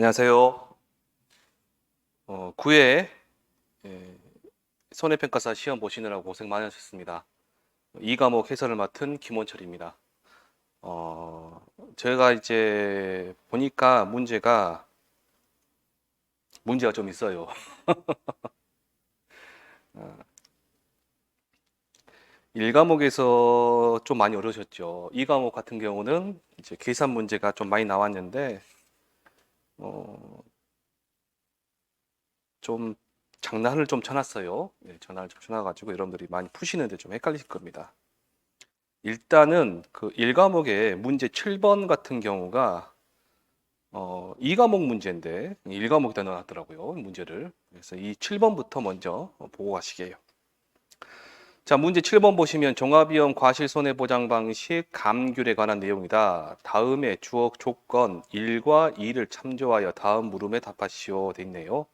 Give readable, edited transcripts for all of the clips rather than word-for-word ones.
안녕하세요. 9회 손해평가사 시험 보시느라고 고생 많으셨습니다. 이 과목 해설을 맡은 김원철입니다. 제가 이제 보니까 문제가 좀 있어요. 1과목에서 좀 많이 어려우셨죠. 2과목 같은 경우는 이제 계산 문제가 좀 많이 나왔는데 좀 장난을 좀 쳐놨어요. 장난을 좀 쳐놔가지고 여러분들이 많이 푸시는데 좀 헷갈리실 겁니다. 일단은 그 1과목의 문제 7번 같은 경우가 2과목 문제인데 1과목에다 넣어놨더라고요, 문제를. 그래서 이 7번부터 먼저 보고 가시게요. 자, 문제 7번 보시면 종합위험 과실손해보장 방식 감귤에 관한 내용이다. 다음에 주어 조건 1과 2를 참조하여 다음 물음에 답하시오 돼 있네요.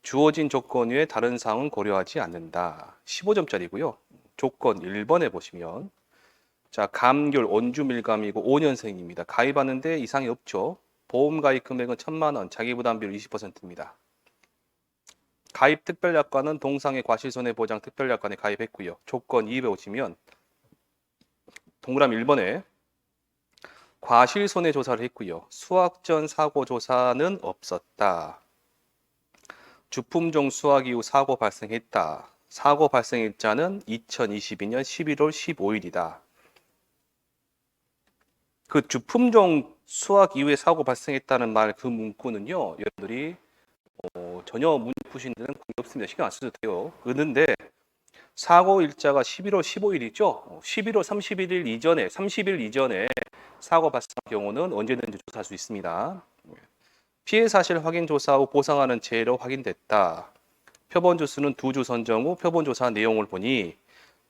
주어진 조건 외에 다른 사항은 고려하지 않는다. 15점짜리고요. 조건 1번에 보시면 자, 감귤 온주밀감이고 5년생입니다. 가입하는데 이상이 없죠. 보험 가입 금액은 1,000만 원, 자기부담 비율 20%입니다. 가입 특별약관은 동상의 과실손해보장 특별약관에 가입했고요. 조건 2에 오시면 동그라미 1번에 과실손해조사를 했고요. 수확 전 사고조사는 없었다. 주품종 수확 이후 사고 발생했다. 사고 발생 일자는 2022년 11월 15일이다. 그 주품종 수확 이후에 사고 발생했다는 말 그 문구는요, 여러분들이 전혀 문제 푸시는 데는 관계 없습니다. 신경 안 써도 돼요. 그런데 사고 일자가 11월 15일이죠. 11월 31일 이전에 30일 이전에 사고 발생한 경우는 언제든지 조사할 수 있습니다. 피해 사실 확인 조사 후 보상하는 제로 확인됐다. 표본 주수는 2주 선정 후 표본 조사 내용을 보니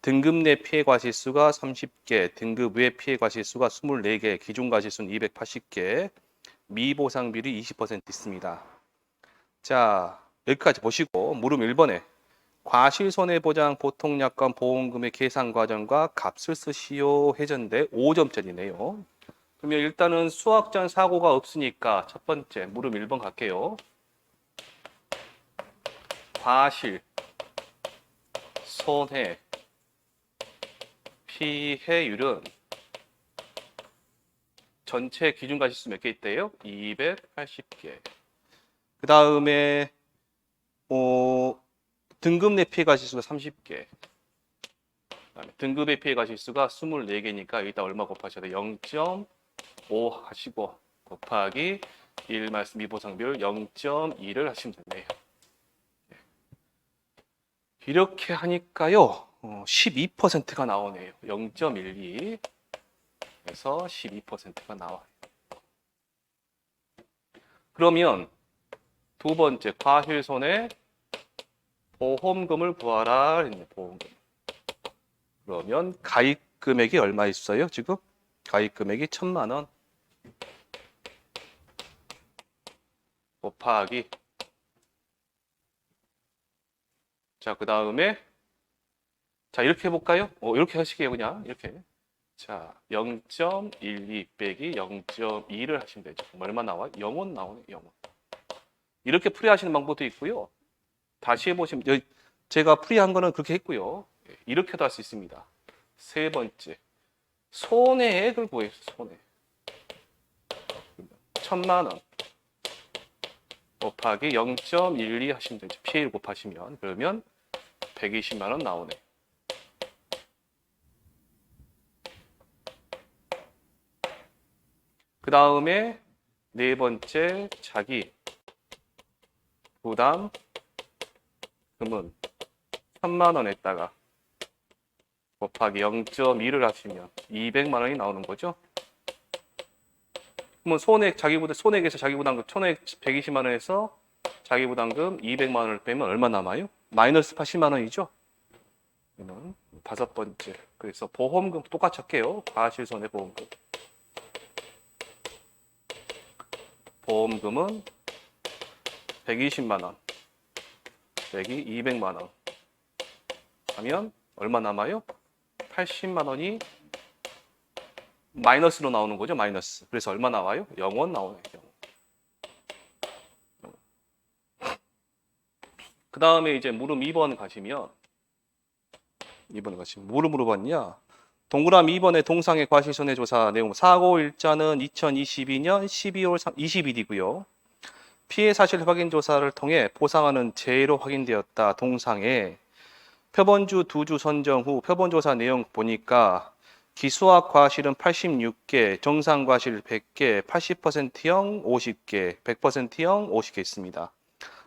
등급 내 피해 과실수가 30개, 등급 외 피해 과실수가 24개, 기준 과실수는 280개, 미보상 비율이 20% 있습니다. 자, 여기까지 보시고 물음 1번에 과실손해보장 보통약관 보험금의 계산 과정과 값을 쓰시오 해전대 5점짜리네요. 그러면 일단은 수확 전 사고가 없으니까 첫 번째 물음 1번 갈게요. 과실, 손해, 피해율은 전체 기준 과실수 몇 개 있대요? 280개. 그 다음에 등급 내 피해 과실수가 30개. 그다음에 등급의 피해 과실수가 24개니까 여기다 얼마 곱하셔야 돼? 0.5 하시고 곱하기 1 말씀 미보상 비율 0.2를 하시면 되네요. 이렇게 하니까요. 12%가 나오네요. 0.12 에서 12%가 나와요. 그러면 두 번째 과실손해 보험금을 구하라 했네. 보험금. 그러면 가입 금액이 얼마 있어요? 지금 가입 금액이 1,000만 원 곱하기 자, 그 다음에 자, 이렇게 해볼까요? 이렇게 하시게요, 그냥 이렇게. 자, 0.12 빼기 0.2를 하시면 되죠. 얼마 나와요? 0원 나오네, 0원. 이렇게 풀이하시는 방법도 있고요. 다시 해보시면 제가 풀이한 거는 그렇게 했고요. 이렇게도 할 수 있습니다. 세 번째, 손해액을 구해요. 손해. 1,000만 원 곱하기 0.12 하시면 되죠. 피해를 곱하시면 그러면 120만 원 나오네. 그 다음에 네 번째 자기 부담 금은 3만 원에다가 곱하기 0.2를 하시면 200만 원이 나오는 거죠. 그러면 손해액에서 자기부담금 손해액 120만 원에서 자기부담금 200만 원을 빼면 얼마 남아요? 마이너스 80만 원이죠. 그러면 다섯 번째. 그래서 보험금 똑같이 할게요. 과실손해보험금. 보험금은 120만 원 빼기 200만 원 하면 얼마 남아요? 80만 원이 마이너스로 나오는 거죠. 마이너스. 그래서 얼마 나와요? 0원 나오네요. 0원. 그 다음에 이제 물음 2번 가시면 뭐를 물어봤냐? 동그라미 2번의 동상의 과실손해조사 내용 사고일자는 2022년 12월 20일이고요. 피해 사실 확인 조사를 통해 보상하는 제의로 확인되었다. 동상에 표본주 2주 선정 후 표본조사 내용 보니까 기수학 과실은 86개, 정상 과실 100개, 80%형 50개, 100%형 50개 있습니다.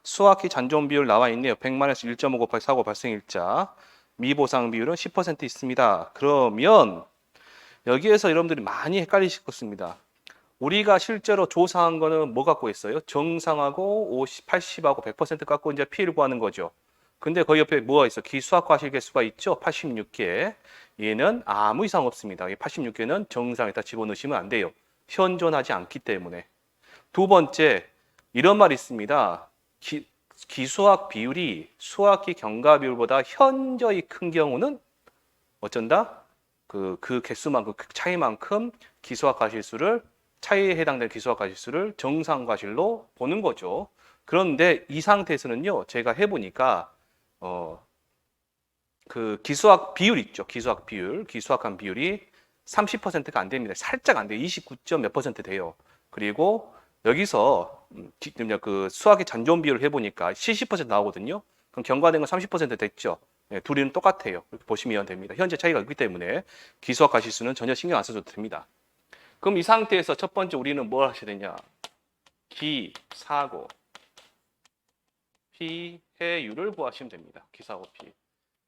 수학기 잔존 비율 나와 있네요. 100만에서 1.5 곱하기 사고 발생일자. 미보상 비율은 10% 있습니다. 그러면 여기에서 여러분들이 많이 헷갈리실 것입니다. 우리가 실제로 조사한 거는 뭐 갖고 있어요? 정상하고 50, 80하고 100% 갖고 이제 피해를 구하는 거죠. 근데 거기 옆에 뭐가 있어? 기수학 과실 개수가 있죠? 86개. 얘는 아무 이상 없습니다. 이 86개는 정상에다 집어넣으시면 안 돼요. 현존하지 않기 때문에. 두 번째, 이런 말이 있습니다. 기수학 비율이 수학기 경과 비율보다 현저히 큰 경우는 어쩐다? 그 개수만큼, 그 차이만큼 기수학 과실수를 차이에 해당되는 기수학 과실수를 정상 과실로 보는 거죠. 그런데 이 상태에서는요, 제가 해보니까 그 기수학 비율 있죠. 기수학 비율, 기수학한 비율이 30%가 안 됩니다. 살짝 안 돼요. 29점 몇 퍼센트 돼요. 그리고 여기서 그 수학의 잔존 비율을 해보니까 70% 나오거든요. 그럼 경과된 건 30% 됐죠. 네, 둘이는 똑같아요. 이렇게 보시면 됩니다. 현재 차이가 있기 때문에 기수학 과실수는 전혀 신경 안 써줘도 됩니다. 그럼 이 상태에서 첫 번째 우리는 뭘 하셔야 되냐? 기사고 피해율을 구하시면 됩니다. 기사고 피해.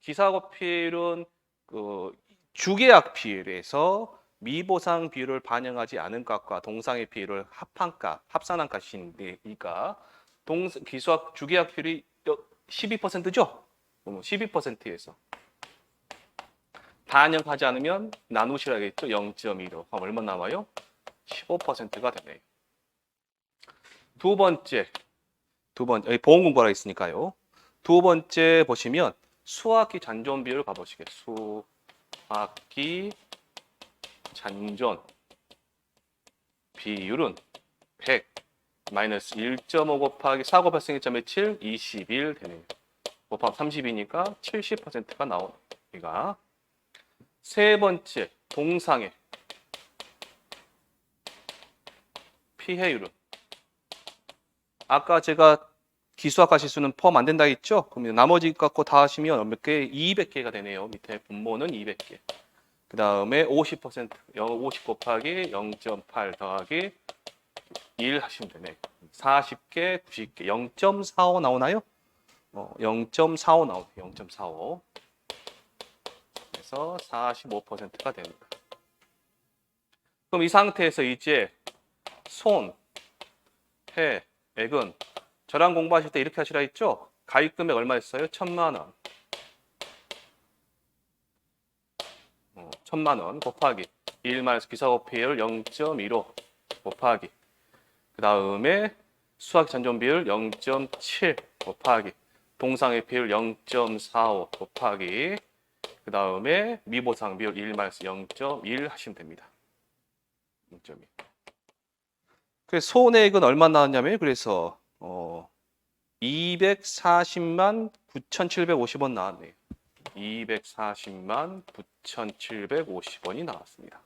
기사고 피해율은 그 주계약 피해율에서 미보상 비율을 반영하지 않은 값과 동상의 피해율을 합한 값, 합산한 값이니까 기수학 주계약 비율이 12%죠? 12%에서 반영하지 않으면 나누시라겠죠? 0.2로. 그럼 얼마 남아요? 15%가 되네요. 두 번째, 여기 보험 공부하라 있으니까요. 두 번째 보시면 수학기 잔존 비율 가보시겠어요. 수학기 잔존 비율은 100 마이너스 1.5 곱하기 사고 발생일자 며칠? 20일 되네요. 곱하기 30이니까 70%가 나오는 우리가. 세 번째, 동상의 피해율은 아까 제가 기수학 과실수는 포함 안 된다 했죠? 그럼 나머지 갖고 다 하시면 몇 개? 200개가 되네요. 밑에 분모는 200개. 그 다음에 50%, 50 곱하기 0.8 더하기 1 하시면 되네. 40개, 90개, 0.45 나오나요? 0.45 나오네요. 0.45. 그래서 45%가 됩니다. 그럼 이 상태에서 이제 손, 해, 액은 저랑 공부하실 때 이렇게 하시라 했죠? 가입 금액 얼마였어요? 1,000만 원. 1,000만 원 곱하기 1마이너스 기사고 피해율 0.15 곱하기 그 다음에 수학 잔존 비율 0.7 곱하기 동상의 비율 0.45 곱하기 그 다음에 미보상 비율 1-0.1 하시면 됩니다. 0.1. 그래서 손해액은 얼마 나왔냐면 그래서 240만 9,750원 나왔네요. 240만 9,750원이 나왔습니다.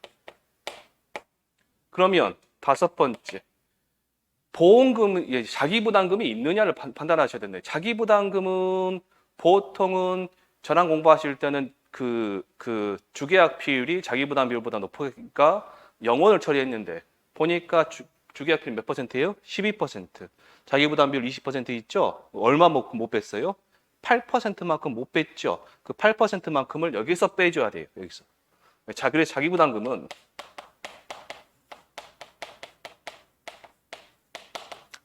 그러면 다섯 번째 보험금, 자기부담금이 있느냐를 판단하셔야 된다. 자기부담금은 보통은 저랑 공부하실 때는 그 주계약 비율이 자기부담 비율보다 높으니까 0원을 처리했는데 보니까 주계약 비율 몇 퍼센트예요? 12%. 자기부담 비율 20% 있죠? 얼마 못 뺐어요? 8%만큼 못 뺐죠. 그 8%만큼을 여기서 빼줘야 돼요. 여기서. 그래서 자기부담금은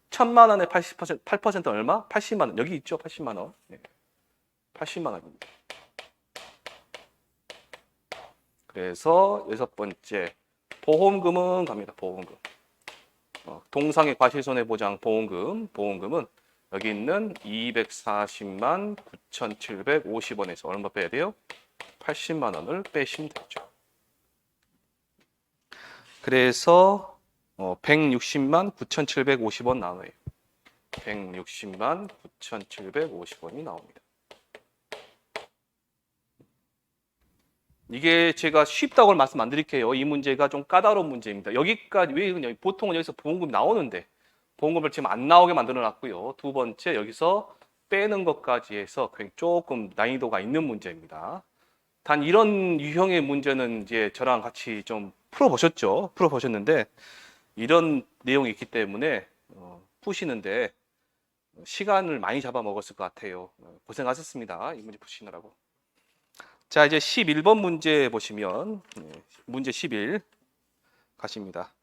1,000만 원에 80%, 8% 얼마? 80만 원. 여기 있죠? 80만 원. 네. 80만 원입니다. 그래서 여섯 번째 보험금은 갑니다. 보험금. 동상의 과실손해보장 보험금은 여기 있는 240만 9,750원에서 얼마 빼야 돼요? 80만 원을 빼시면 되죠. 그래서 160만 9,750원 나와요. 160만 9,750원이 나옵니다. 이게 제가 쉽다고 말씀 안 드릴게요. 이 문제가 좀 까다로운 문제입니다. 여기까지 왜 그냥 보통은 여기서 보험금이 나오는데 보험금을 지금 안 나오게 만들어 놨고요. 두 번째 여기서 빼는 것까지 해서 조금 난이도가 있는 문제입니다. 단 이런 유형의 문제는 이제 저랑 같이 좀 풀어보셨죠? 풀어보셨는데 이런 내용이 있기 때문에 푸시는데 시간을 많이 잡아먹었을 것 같아요. 고생하셨습니다. 이 문제 푸시느라고. 자, 이제 11번 문제 보시면 문제 11 가십니다.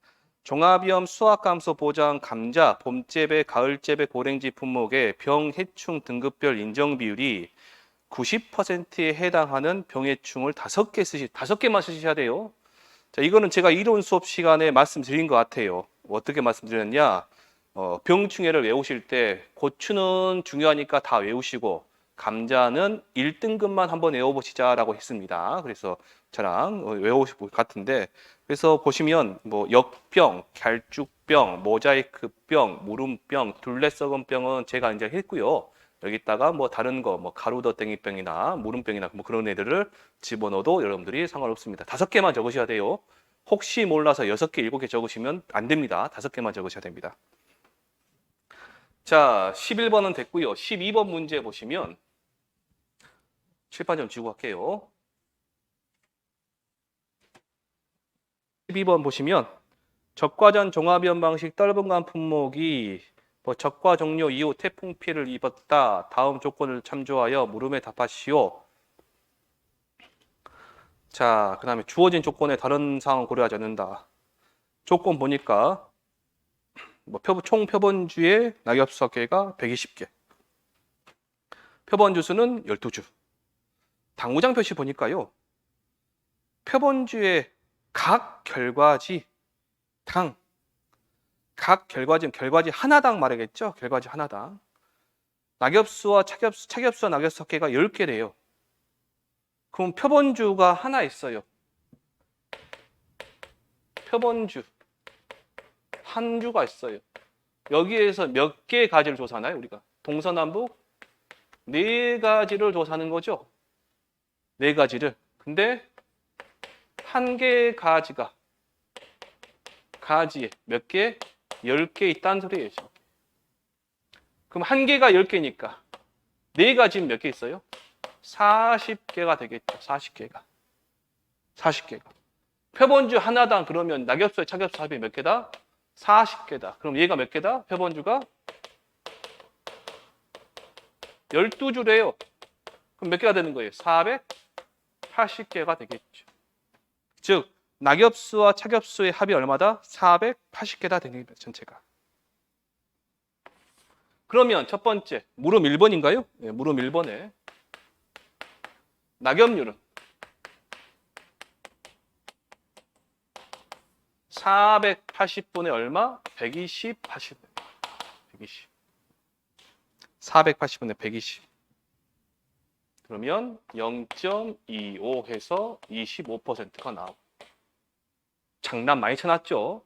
종합위험 수학감소 보장 감자, 봄재배, 가을재배, 고랭지 품목의 병, 해충 등급별 인정 비율이 90%에 해당하는 병해충을 5개만 쓰셔야 돼요. 자, 이거는 제가 이론 수업 시간에 말씀드린 것 같아요. 어떻게 말씀드렸냐? 병충해를 외우실 때 고추는 중요하니까 다 외우시고 감자는 1등급만 한번 외워보시자라고 했습니다. 그래서 저랑 외우실 것 같은데 그래서 보시면 뭐 역병, 결죽병, 모자이크병, 무름병, 둘레썩은병은 제가 이제 했고요. 여기다가 뭐 다른 거 뭐 가루더땡이병이나 무름병이나 뭐 그런 애들을 집어넣어도 여러분들이 상관없습니다. 5개만 적으셔야 돼요. 혹시 몰라서 6개, 7개 적으시면 안 됩니다. 5개만 적으셔야 됩니다. 자, 11번은 됐고요. 12번 문제 보시면 칠판 좀 지우고 갈게요. 12번 보시면 적과전 종합위험 방식 떨분간 품목이 적과 종료 이후 태풍 피해를 입었다. 다음 조건을 참조하여 물음에 답하시오. 자, 그 다음에 주어진 조건에 다른 사항은 고려하지 않는다. 조건 보니까 총 표본주의 낙엽수 개가 120개. 표본주 수는 12주. 당구장 표시 보니까요. 표본주의 각 결과지 각 결과지 하나당 말이겠죠. 결과지 하나당. 낙엽수와 착엽수와 낙엽수 합계가 10개래요. 그럼 표본주가 하나 있어요. 표본주 한 주가 있어요. 여기에서 몇 개의 가지를 조사하나요? 우리가 동서남북 4가지를 조사하는 거죠. 4가지를. 근데 한 개의 가지에 몇 개? 10개 있다는 소리예요. 그럼 한 개가 10개니까 4가지는 몇 개 있어요? 40개가 되겠죠. 40개가. 표본주 하나당 그러면 낙엽수와 착엽수 합이 몇 개다? 40개다. 그럼 얘가 몇 개다? 표본주가 12주래요. 그럼 몇 개가 되는 거예요? 480개가 되겠죠. 즉 낙엽수와 착엽수의 합이 얼마다? 480개다 되는 겁니다. 전체가. 그러면 첫 번째 물음 1번인가요? 네, 물음 1번에 낙엽률은 480분의 얼마? 120 하시면 됩니다. 120. 480분의 120. 그러면 0.25 해서 25%가 나오고. 장난 많이 쳐놨죠?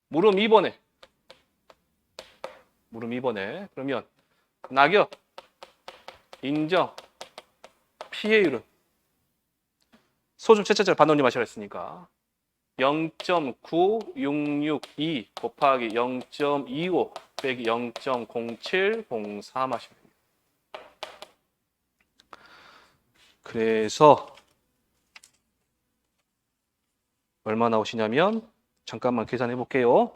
물음 2번에. 그러면 낙엽, 인정, 피해율은 소중 채채절 반올림 하시라 했으니까 0.9662 곱하기 0.25 빼기 0.0703 하시면 됩니다. 그래서 얼마 나오시냐면 잠깐만 계산해 볼게요.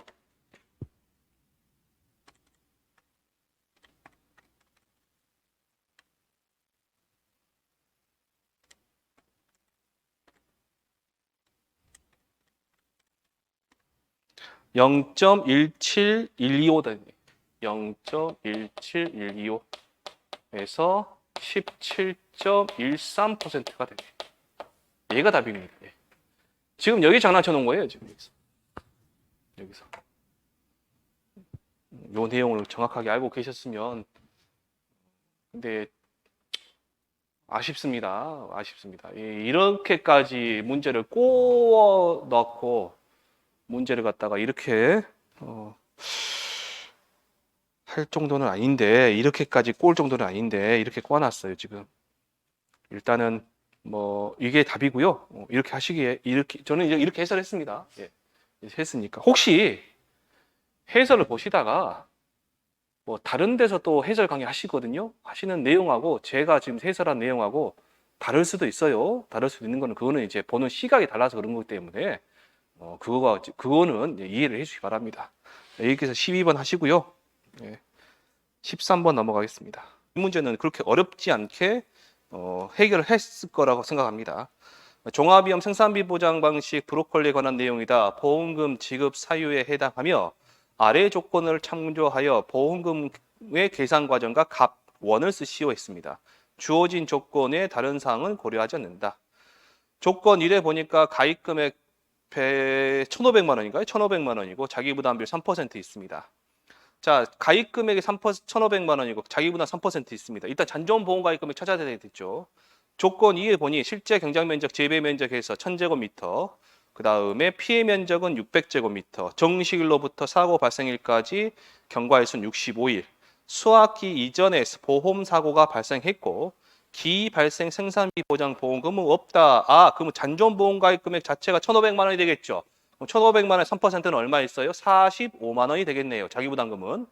(0.17125) 0.17125에서 17.13%가 됩니다. 얘가 답입니다. 지금 여기 장난쳐 놓은 거예요. 지금 여기서. 요 내용을 정확하게 알고 계셨으면 근데 아쉽습니다. 이렇게까지 문제를 꼬아 넣고 문제를 갖다가 이렇게 할 정도는 아닌데 이렇게까지 꼴 정도는 아닌데 이렇게 꽈놨어요 지금. 일단은 뭐 이게 답이고요. 이렇게 하시기에 이렇게 저는 이제 이렇게 해설했습니다. 예, 했으니까 혹시 해설을 보시다가 뭐 다른 데서 또 해설 강의 하시거든요. 하시는 내용하고 제가 지금 해설한 내용하고 다를 수도 있어요. 다를 수도 있는 거는 그거는 이제 보는 시각이 달라서 그런 거기 때문에 그거는 이해를 해주시기 바랍니다. 여기서 12번 하시고요. 예, 13번 넘어가겠습니다. 이 문제는 그렇게 어렵지 않게 해결을 했을 거라고 생각합니다. 종합위험 생산비 보장 방식 브로콜리에 관한 내용이다. 보험금 지급 사유에 해당하며 아래 조건을 참조하여 보험금의 계산 과정과 값, 원을 쓰시오 했습니다. 주어진 조건의 다른 사항은 고려하지 않는다. 조건 1에 보니까 가입 금액 1,500만 원인가요? 1,500만 원이고 자기부담비 3% 있습니다. 자, 가입 금액이 1,500만 원이고 자기부담 3% 있습니다. 일단 잔존보험 가입 금액 찾아야 되겠죠. 조건 2에 보니 실제 경작 면적 재배 면적에서 1,000제곱미터, 그 다음에 피해 면적은 600제곱미터, 정식일로부터 사고 발생일까지 경과일수는 65일, 수학기 이전에 보험 사고가 발생했고 기 발생 생산비 보장 보험금은 없다. 그러면 잔존보험 가입 금액 자체가 1,500만 원이 되겠죠. 1,500만 원의 3%는 얼마 있어요? 45만 원이 되겠네요. 자기부담금은.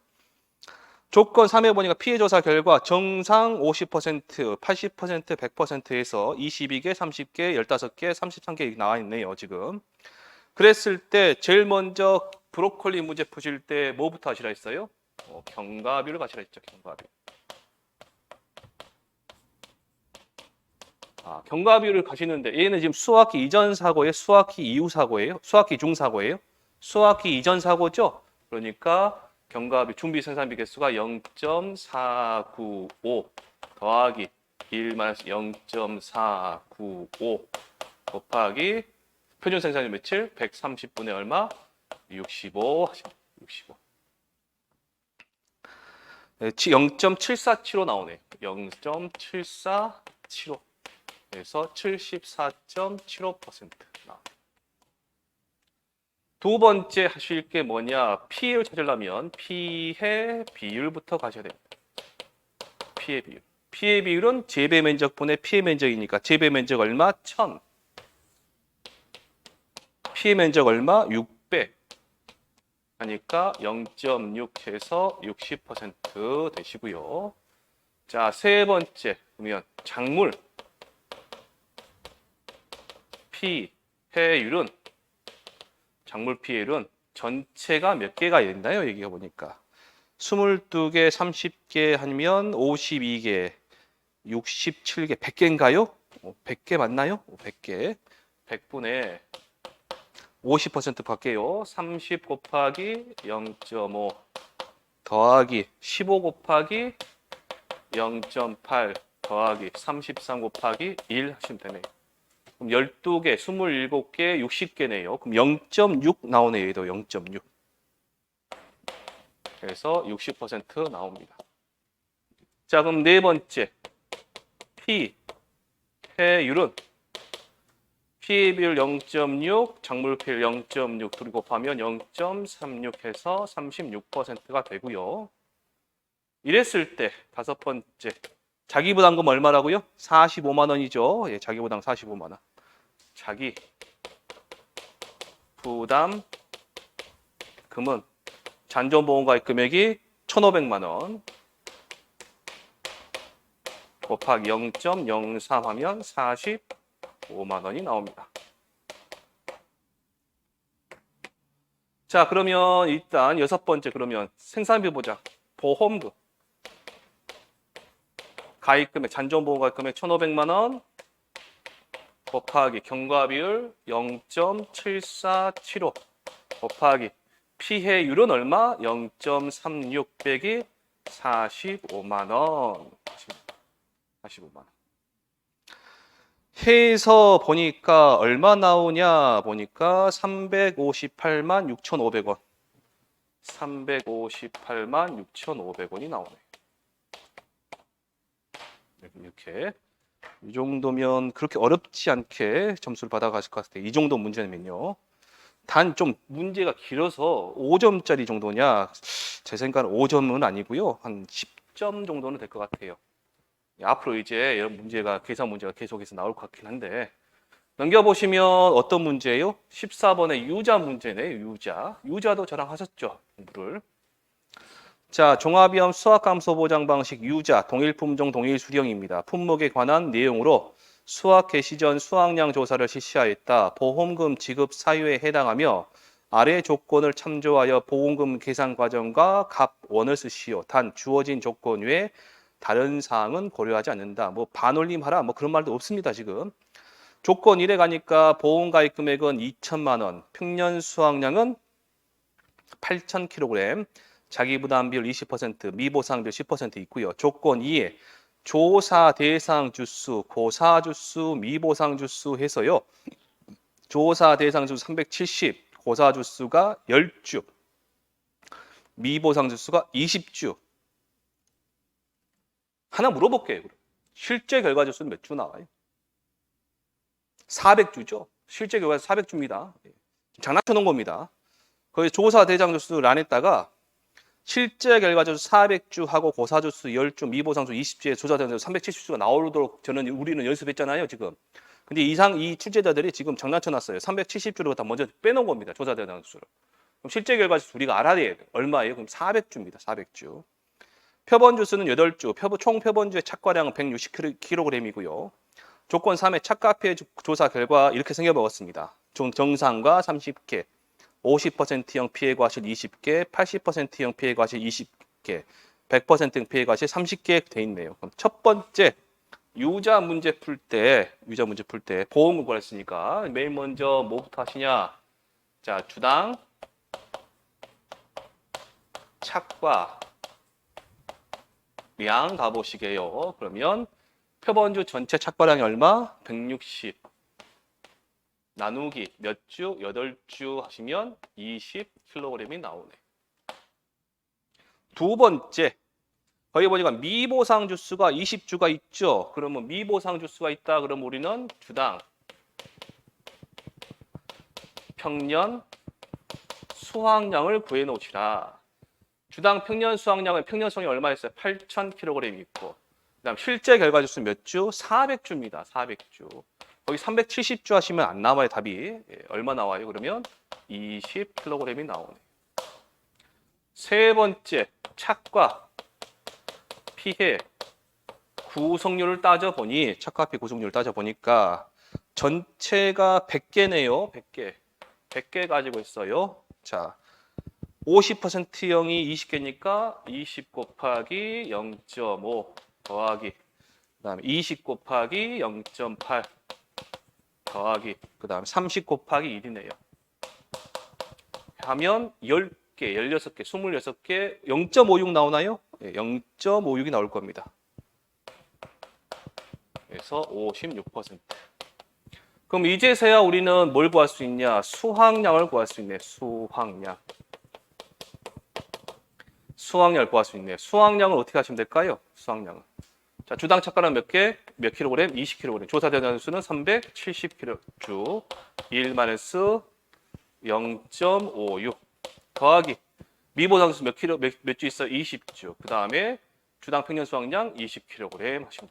조건 3에 보니까 피해조사 결과 정상 50%, 80%, 100%에서 22개, 30개, 15개, 33개 나와 있네요. 지금. 그랬을 때 제일 먼저 브로콜리 문제 푸실 때 뭐부터 하시라 했어요? 경과비를 가시라 했죠. 경과비. 경과비를 가시는데 얘는 지금 수학기 이전 사고예요? 수학기 이후 사고예요? 수학기 중 사고예요? 수학기 이전 사고죠? 그러니까 경과비 준비 생산비 개수가 0.495 더하기 1-0.495 곱하기 표준 생산율 며칠? 130분의 얼마? 65 65 0.7475 나오네. 0.7475 그래서 74.75% 나옵니다. 두 번째 하실 게 뭐냐? 피해를 찾으려면 피해 비율부터 가셔야 됩니다. 피해 비율. 피해 비율은 재배 면적분의 피해 면적이니까 재배 면적 얼마? 1000. 피해 면적 얼마? 600. 하니까 0.6 해서 60% 되시고요. 자, 세 번째 보면 작물 피해율은 작물 피해율은 전체가 몇 개가 된다요? 여기가 보니까 22개, 30개 하면 52개, 67개, 100개인가요? 100개 맞나요? 100개. 100분의 50% 밖에요. 30 곱하기 0.5 더하기 15 곱하기 0.8 더하기 33 곱하기 1 하시면 되네요. 그럼 12개, 27개, 60개네요. 그럼 0.6 나오네요. 얘도 0.6. 그래서 60% 나옵니다. 자, 그럼 네 번째. 피해율은 피해 비율 0.6, 작물 피해율 0.6 둘이 곱하면 0.36 해서 36%가 되고요. 이랬을 때 다섯 번째. 자기부담금 얼마라고요? 45만 원이죠. 예, 자기부담 45만 원. 자기 부담금은 잔존보험가입 금액이 1,500만 원 곱하기 0.03 하면 45만 원이 나옵니다. 자, 그러면 일단 여섯 번째 그러면 생산비 보장 보험금 가입금액 잔존보험가입 금액 1,500만 원 곱하기 경과비율 0.7475 곱하기 피해율은 얼마? 0.36 빼기 45만 원. 45만 원. 해서 보니까 얼마 나오냐 보니까 358만 6,500원. 358만 6,500원이 나오네. 이렇게. 이 정도면 그렇게 어렵지 않게 점수를 받아가실 것 같아요. 이 정도 문제면요. 단 좀 문제가 길어서 5점짜리 정도냐? 제 생각은 5점은 아니고요. 한 10점 정도는 될 것 같아요. 앞으로 이제 이런 문제가 계산 문제가 계속해서 나올 것 같긴 한데 넘겨보시면 어떤 문제예요? 14번의 유자 문제네요. 유자. 유자도 저랑 하셨죠? 공부를. 자, 종합위험 수학함수 보장 방식 유자, 동일 품종 동일 수령입니다. 품목에 관한 내용으로 수학 개시 전 수확량 조사를 실시하였다. 보험금 지급 사유에 해당하며 아래 조건을 참조하여 보험금 계산 과정과 값 원을 쓰시오. 단 주어진 조건 외에 다른 사항은 고려하지 않는다. 뭐 반올림하라 뭐 그런 말도 없습니다. 지금. 조건 1에 가니까 보험 가입 금액은 2천만 원, 평년 수확량은 8,000kg, 자기 부담 비율 20%, 미보상 비율 10% 있고요. 조건 2에 조사 대상 주수, 고사 주수, 미보상 주수 해서요. 조사 대상 주수 370, 고사 주수가 10주, 미보상 주수가 20주. 하나 물어볼게요. 실제 결과 주수는 몇 주 나와요? 400주죠. 실제 결과 400주입니다. 장난쳐 놓은 겁니다. 거기 조사 대상 주수를 안 했다가 실제 결과 주수 400주 하고 고사 주수 10주, 미보상수 20주에 조사 대상 주수 370주가 나오도록 우리는 연습했잖아요, 지금. 근데 이 출제자들이 지금 장난쳐 놨어요. 370주를 다 먼저 빼놓은 겁니다. 조사 대상 주수를. 그럼 실제 결과 주수 우리가 알아야 돼요. 얼마예요? 그럼 400주입니다. 400주. 표본 주수는 8주, 총 표본주의 착과량은 160kg이고요. 조건 3의 착과폐 조사 결과 이렇게 생겨먹었습니다. 정상과 30개, 50%형 피해 과실 20개, 80%형 피해 과실 20개, 100% 피해 과실 30개 돼 있네요. 그럼 첫 번째 유자 문제 풀 때 보험금 구했으니까 맨 먼저 뭐부터 하시냐? 자, 주당 착과 량 가보시게요. 그러면 표본주 전체 착과량이 얼마? 160 나누기 몇 주? 8주 하시면 20kg이 나오네. 두 번째, 거기 보니까 미보상 주수가 20주가 있죠. 그러면 미보상 주수가 있다. 그러면 우리는 주당 평년 수확량을 구해 놓으시라. 주당 평년 수확량은 평년 수확량이 얼마였어요? 8,000kg 있고. 그다음 실제 결과 주수 몇 주? 400주입니다. 400주. 거기 370주 하시면 안 나와요, 답이. 얼마 나와요? 그러면 20kg이 나오네. 세 번째, 착과 피해 구성률을 따져보니, 착과 피해 구성률을 따져보니까 전체가 100개네요. 100개. 100개 가지고 있어요. 자, 50%형이 20개니까 20 곱하기 0.5 더하기 그다음에 20 곱하기 0.8 더하기 그다음에 30 곱하기 1이네요. 하면 10개, 16개, 26개 0.56 나오나요? 네, 0.56이 나올 겁니다. 그래서 56%. 그럼 이제서야 우리는 뭘 구할 수 있냐? 수확량을 구할 수 있네. 수확량. 수확량을 구할 수 있네. 수확량을 어떻게 하시면 될까요? 수확량은. 자, 주당 착과는 몇 개? 몇 킬로그램? 20kg. 조사되는 수는 370kg. 1-0.56 더하기 미보상수 몇 주 있어? 20주. 그 다음에 주당 평년 수확량 20kg 하시면 돼요.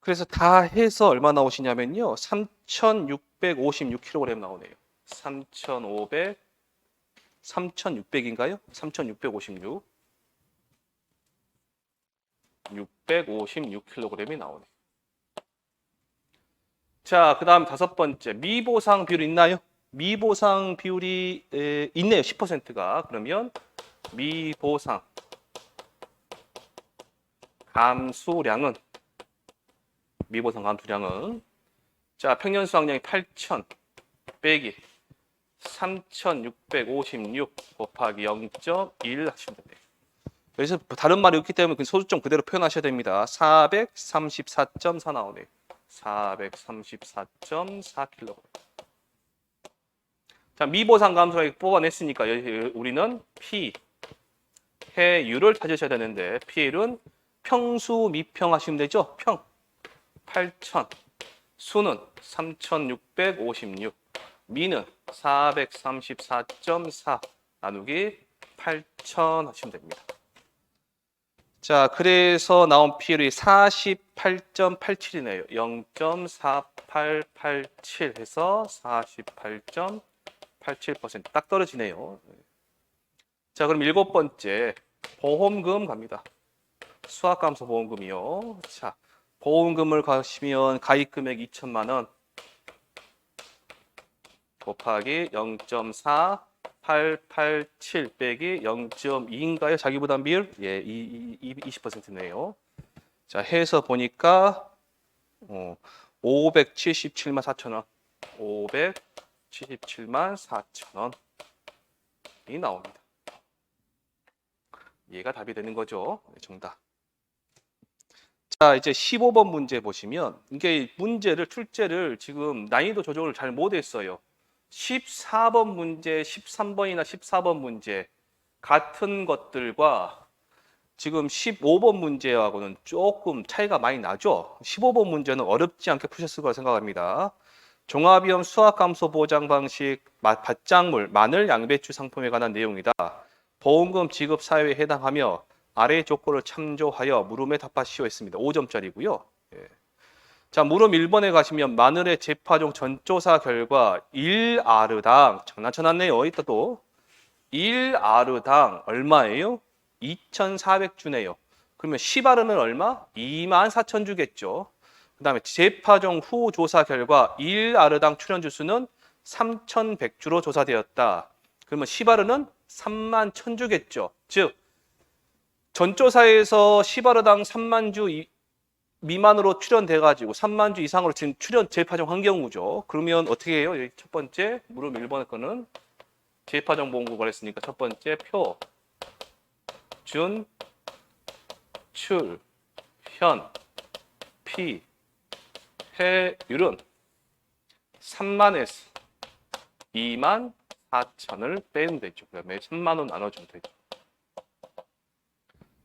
그래서 다 해서 얼마 나오시냐면요. 3,656kg 나오네요. 3,600인가요? 3,656. 656kg이 나오네. 자, 그 다음 다섯 번째. 미보상 비율 있나요? 미보상 비율이 있네요. 10%가. 그러면 미보상 감수량은 자, 평년 수확량이 8,000 빼기 3,656 곱하기 0.1 하시면 됩니다. 그래서 다른 말이 없기 때문에 그 소수점 그대로 표현하셔야 됩니다. 434.4 나오네요. 434.4kg. 자, 미보상 감소액 뽑아냈으니까 우리는 피해율을 찾으셔야 되는데 피해율은 평수 미평 하시면 되죠. 평 8,000 수는 3,656 미는 434.4 나누기 8,000 하시면 됩니다. 자, 그래서 나온 비율이 48.87이네요. 0.4887 해서 48.87% 딱 떨어지네요. 자, 그럼 일곱 번째 보험금 갑니다. 수학감소 보험금이요. 자, 보험금을 가시면 가입 금액 2천만 원 곱하기 0.4887 빼기 0.2인가요? 자기부담 비율? 예, 20%네요. 자, 해서 보니까 577만 4천 원. 577만 4천 원이 나옵니다. 얘가 답이 되는 거죠. 네, 정답. 자, 이제 15번 문제 보시면 이게 출제를 지금 난이도 조정을 잘 못했어요. 14번 문제, 13번이나 14번 문제 같은 것들과 지금 15번 문제하고는 조금 차이가 많이 나죠. 15번 문제는 어렵지 않게 푸셨을 거라 생각합니다. 종합위험 수학감소 보장 방식, 밭작물, 마늘, 양배추 상품에 관한 내용이다. 보험금 지급 사유에 해당하며 아래 조건을 참조하여 물음에 답하시오 했습니다. 5점짜리고요. 예. 자, 물음 1번에 가시면 마늘의 재파종 전조사 결과 1아르당 장난쳐놨네요. 이따 또 1아르당 얼마예요? 2,400주네요. 그러면 10아르는 얼마? 24,000주겠죠. 그 다음에 재파종 후 조사 결과 1아르당 출연주 수는 3,100주로 조사되었다. 그러면 10아르는 31,000주겠죠. 즉 전조사에서 10아르당 3만 주 미만으로 출연돼가지고 3만 주 이상으로 지금 재파종 한 경우죠. 그러면 어떻게 해요? 여기 첫 번째 물음 1번의 거는 재파종 보험금을 했으니까 첫 번째 표, 준, 출, 현, 피, 해율은 3만에서 2만 4천을 빼면 되죠. 그다음에 3만 원 나눠주면 되죠.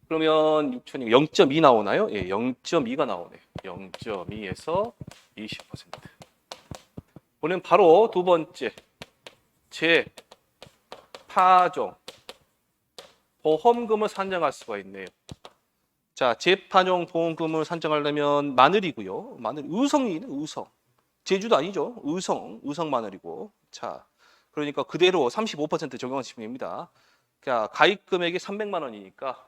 그러면 6천이 0.2 나오나요? 예, 0.2가 나오네요. 0.2에서 20%. 오늘 바로 두 번째 재파종 보험금을 산정할 수가 있네요. 자, 재파종 보험금을 산정하려면 마늘이고요. 마늘 의성이네, 의성. 제주도 아니죠. 의성 마늘이고. 자, 그러니까 그대로 35% 적용하시면 됩니다. 자, 가입 금액이 300만 원이니까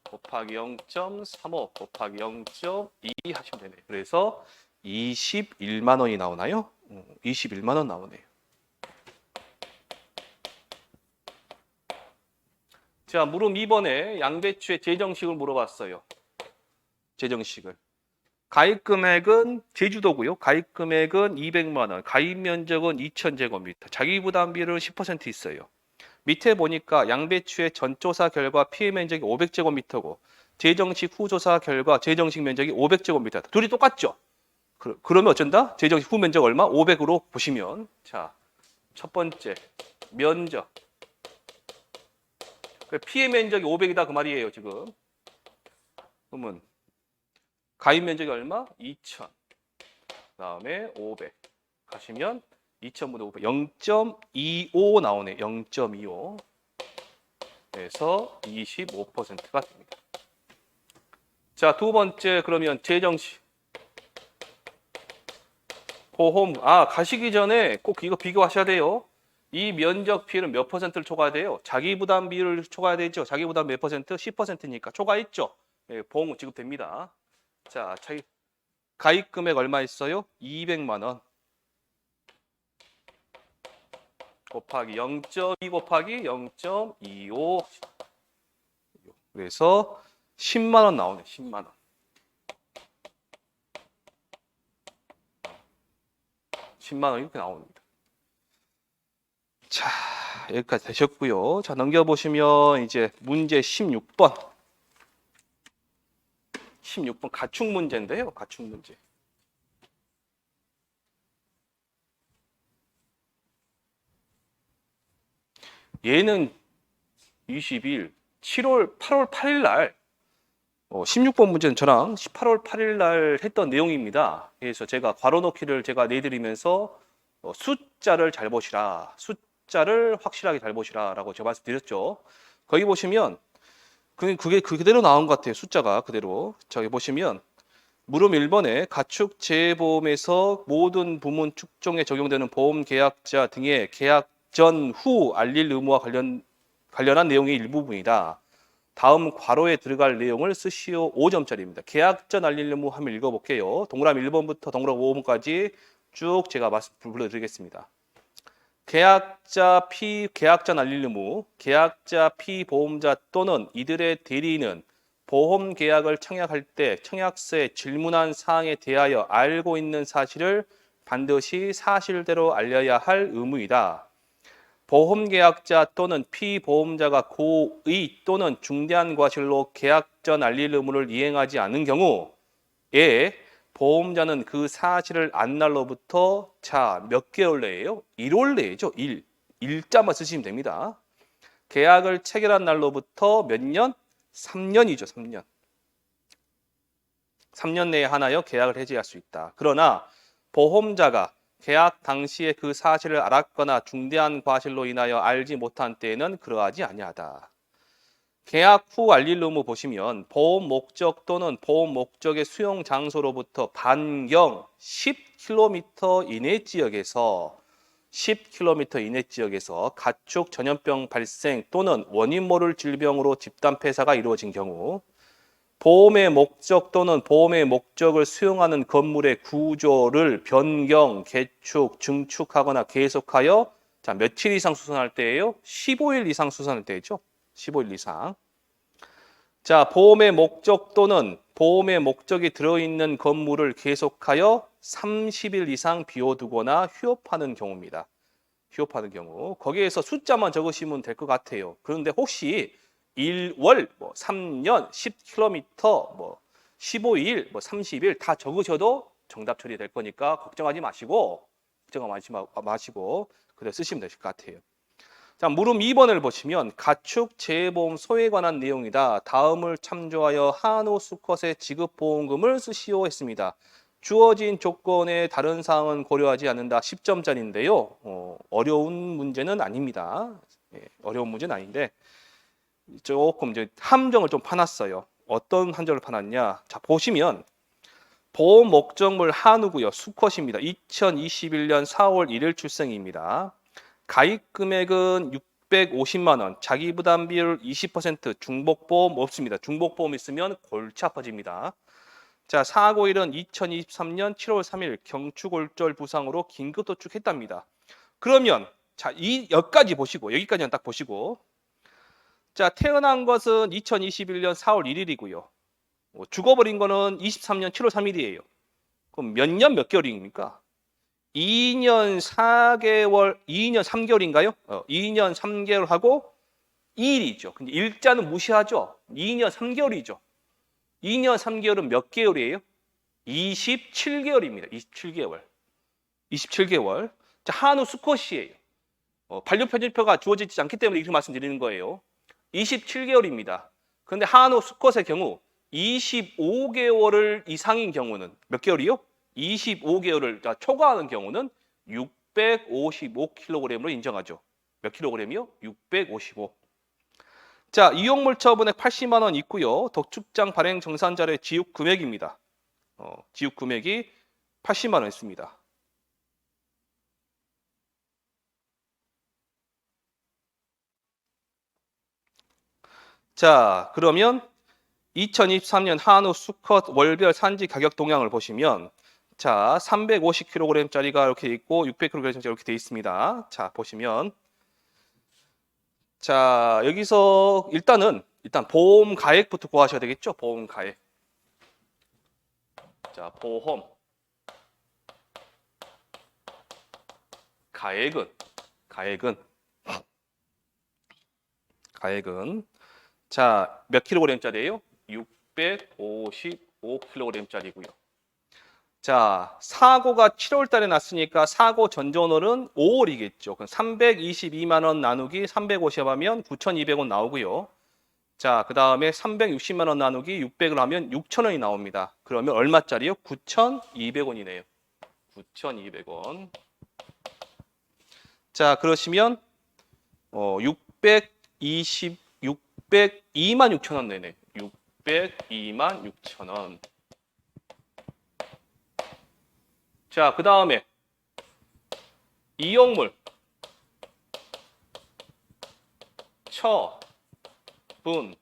곱하기 0.35 곱하기 0.2 하시면 되네요. 그래서 21만 원이 나오나요? 21만 원 나오네요. 자, 물음 2번에 양배추의 재정식을 물어봤어요. 재정식을. 가입 금액은 제주도고요. 가입 금액은 200만 원, 가입 면적은 2,000제곱미터, 자기 부담 비율은 10% 있어요. 밑에 보니까 양배추의 전조사 결과 피해 면적이 500제곱미터고 재정식 후 조사 결과 재정식 면적이 500제곱미터. 둘이 똑같죠? 그러면 어쩐다? 재정식 후 면적 얼마? 500으로 보시면 자, 첫 번째 면적. 피해 면적이 500이다 그 말이에요, 지금. 그러면 가입 면적이 얼마? 2,000. 그다음에 500. 가시면 2,000분의 500. 0.25 나오네. 0.25. 그래서 25%가 됩니다. 자, 두 번째 그러면 재정식. 보험. 가시기 전에 꼭 이거 비교하셔야 돼요. 이 면적 비율은 몇 퍼센트를 초과해야 돼요? 자기 부담 비율을 초과해야 되죠. 자기 부담 몇 퍼센트? 10%니까 초과했죠. 예, 보험 지급됩니다. 자, 가입 금액 얼마 있어요? 200만 원. 곱하기 0.2 곱하기 0.25. 그래서 10만 원 나오네. 10만 원. 10만 원 이렇게 나옵니다. 자, 여기까지 되셨고요. 자, 넘겨보시면 이제 문제 16번. 16번 가축 문제인데요. 가축 문제. 얘는 20일, 8월 8일 날 16번 문제는 저랑 18월 8일 날 했던 내용입니다. 그래서 제가 괄호 넣기를 제가 내드리면서 숫자를 잘 보시라. 숫자를 확실하게 잘 보시라라고 제가 말씀드렸죠. 거기 보시면 그게 그대로 나온 것 같아요. 숫자가 그대로. 저기 보시면 물음 1번에 가축 재보험에서 모든 부문 축종에 적용되는 보험 계약자 등의 계약 전 후 알릴 의무와 관련한 내용의 일부분이다. 다음 괄호에 들어갈 내용을 쓰시오. 5점짜리입니다. 계약 전 알릴 의무 한번 읽어볼게요. 동그라미 1번부터 동그라미 5번까지 쭉 제가 말씀 불러드리겠습니다. 계약자 알릴 의무, 계약자 피보험자 또는 이들의 대리인은 보험 계약을 청약할 때 청약서에 질문한 사항에 대하여 알고 있는 사실을 반드시 사실대로 알려야 할 의무이다. 보험계약자 또는 피보험자가 고의 또는 중대한 과실로 계약 전 알릴 의무를 이행하지 않은 경우에 보험자는 그 사실을 안 날로부터 몇 개월 내에요? 1월 내죠. 일자만 쓰시면 됩니다. 계약을 체결한 날로부터 몇 년? 3년이죠. 3년. 3년 내에 하나여 계약을 해지할 수 있다. 그러나 보험자가 계약 당시에 그 사실을 알았거나 중대한 과실로 인하여 알지 못한 때에는 그러하지 아니하다. 계약 후 알릴 의무 보시면 보험 목적 또는 보험 목적의 수용 장소로부터 반경 10km 이내 지역에서 10km 이내 지역에서 가축 전염병 발생 또는 원인 모를 질병으로 집단 폐사가 이루어진 경우 보험의 목적 또는 보험의 목적을 수용하는 건물의 구조를 변경, 개축, 증축하거나 계속하여 며칠 이상 수선할 때예요? 15일 이상 수선할 때죠. 15일 이상. 보험의 목적 또는 보험의 목적이 들어있는 건물을 계속하여 30일 이상 비워두거나 휴업하는 경우입니다. 휴업하는 경우. 거기에서 숫자만 적으시면 될 것 같아요. 그런데 혹시 1월, 3년, 10km, 15일, 30일 다 적으셔도 정답 처리될 거니까 걱정하지 마시고 그대로 쓰시면 되실 것 같아요. 자, 물음 2번을 보시면 가축 재보험 소에 관한 내용이다. 다음을 참조하여 한우 수컷의 지급 보험금을 쓰시오 했습니다. 주어진 조건의 다른 사항은 고려하지 않는다. 10점짜리인데요. 어려운 문제는 아닙니다. 어려운 문제는 아닌데 조금 이제 함정을 좀 파놨어요. 어떤 함정을 파놨냐? 자, 보시면 보험 목적물 한우고요. 수컷입니다. 2021년 4월 1일 출생입니다. 가입 금액은 650만 원, 자기 부담 비율 20%, 중복보험 없습니다. 중복보험 있으면 골치 아파집니다. 자, 사고일은 2023년 7월 3일 경추골절 부상으로 긴급 도축했답니다. 그러면 자, 여기까지 보시고 여기까지는 딱 보시고 자, 태어난 것은 2021년 4월 1일이고요. 죽어버린 거는 23년 7월 3일이에요. 그럼 몇 년 몇 개월입니까? 2년 4개월, 2년 3개월인가요? 2년 3개월하고 2일이죠. 근데 일자는 무시하죠. 2년 3개월이죠. 2년 3개월은 몇 개월이에요? 27개월입니다. 27개월. 27개월. 자, 한우 수컷이에요. 반려편집표가 주어지지 않기 때문에 이렇게 말씀드리는 거예요. 27개월입니다. 그런데 한우 수컷의 경우 25개월을 이상인 경우는 몇 개월이요? 25개월을 초과하는 경우는 655kg으로 인정하죠. 몇 킬로그램이요? 655. 자, 이용물 처분액 80만 원 있고요. 독축장 발행 정산자료의 지육 금액입니다. 지육 금액이 80만 원 있습니다. 자, 그러면 2023년 한우 수컷 월별 산지 가격 동향을 보시면 자, 350kg짜리가 이렇게 있고 600kg짜리 이렇게 돼 있습니다. 자, 보시면 자, 여기서 일단 보험 가액부터 구하셔야 되겠죠? 보험 가액. 자, 보험 가액은 자, 몇 킬로그램짜리예요? 655kg짜리고요. 자, 사고가 7월 달에 났으니까 사고 전전월은 5월이겠죠. 그럼 322만 원 나누기 350 하면 9,200원 나오고요. 자, 그 다음에 360만 원 나누기 600을 하면 6,000원이 나옵니다. 그러면 얼마짜리요? 9,200원이네요. 9,200원. 자, 그러시면 602만 6천 원 내네. 602만 6천 원. 자, 그 다음에 이용물 분,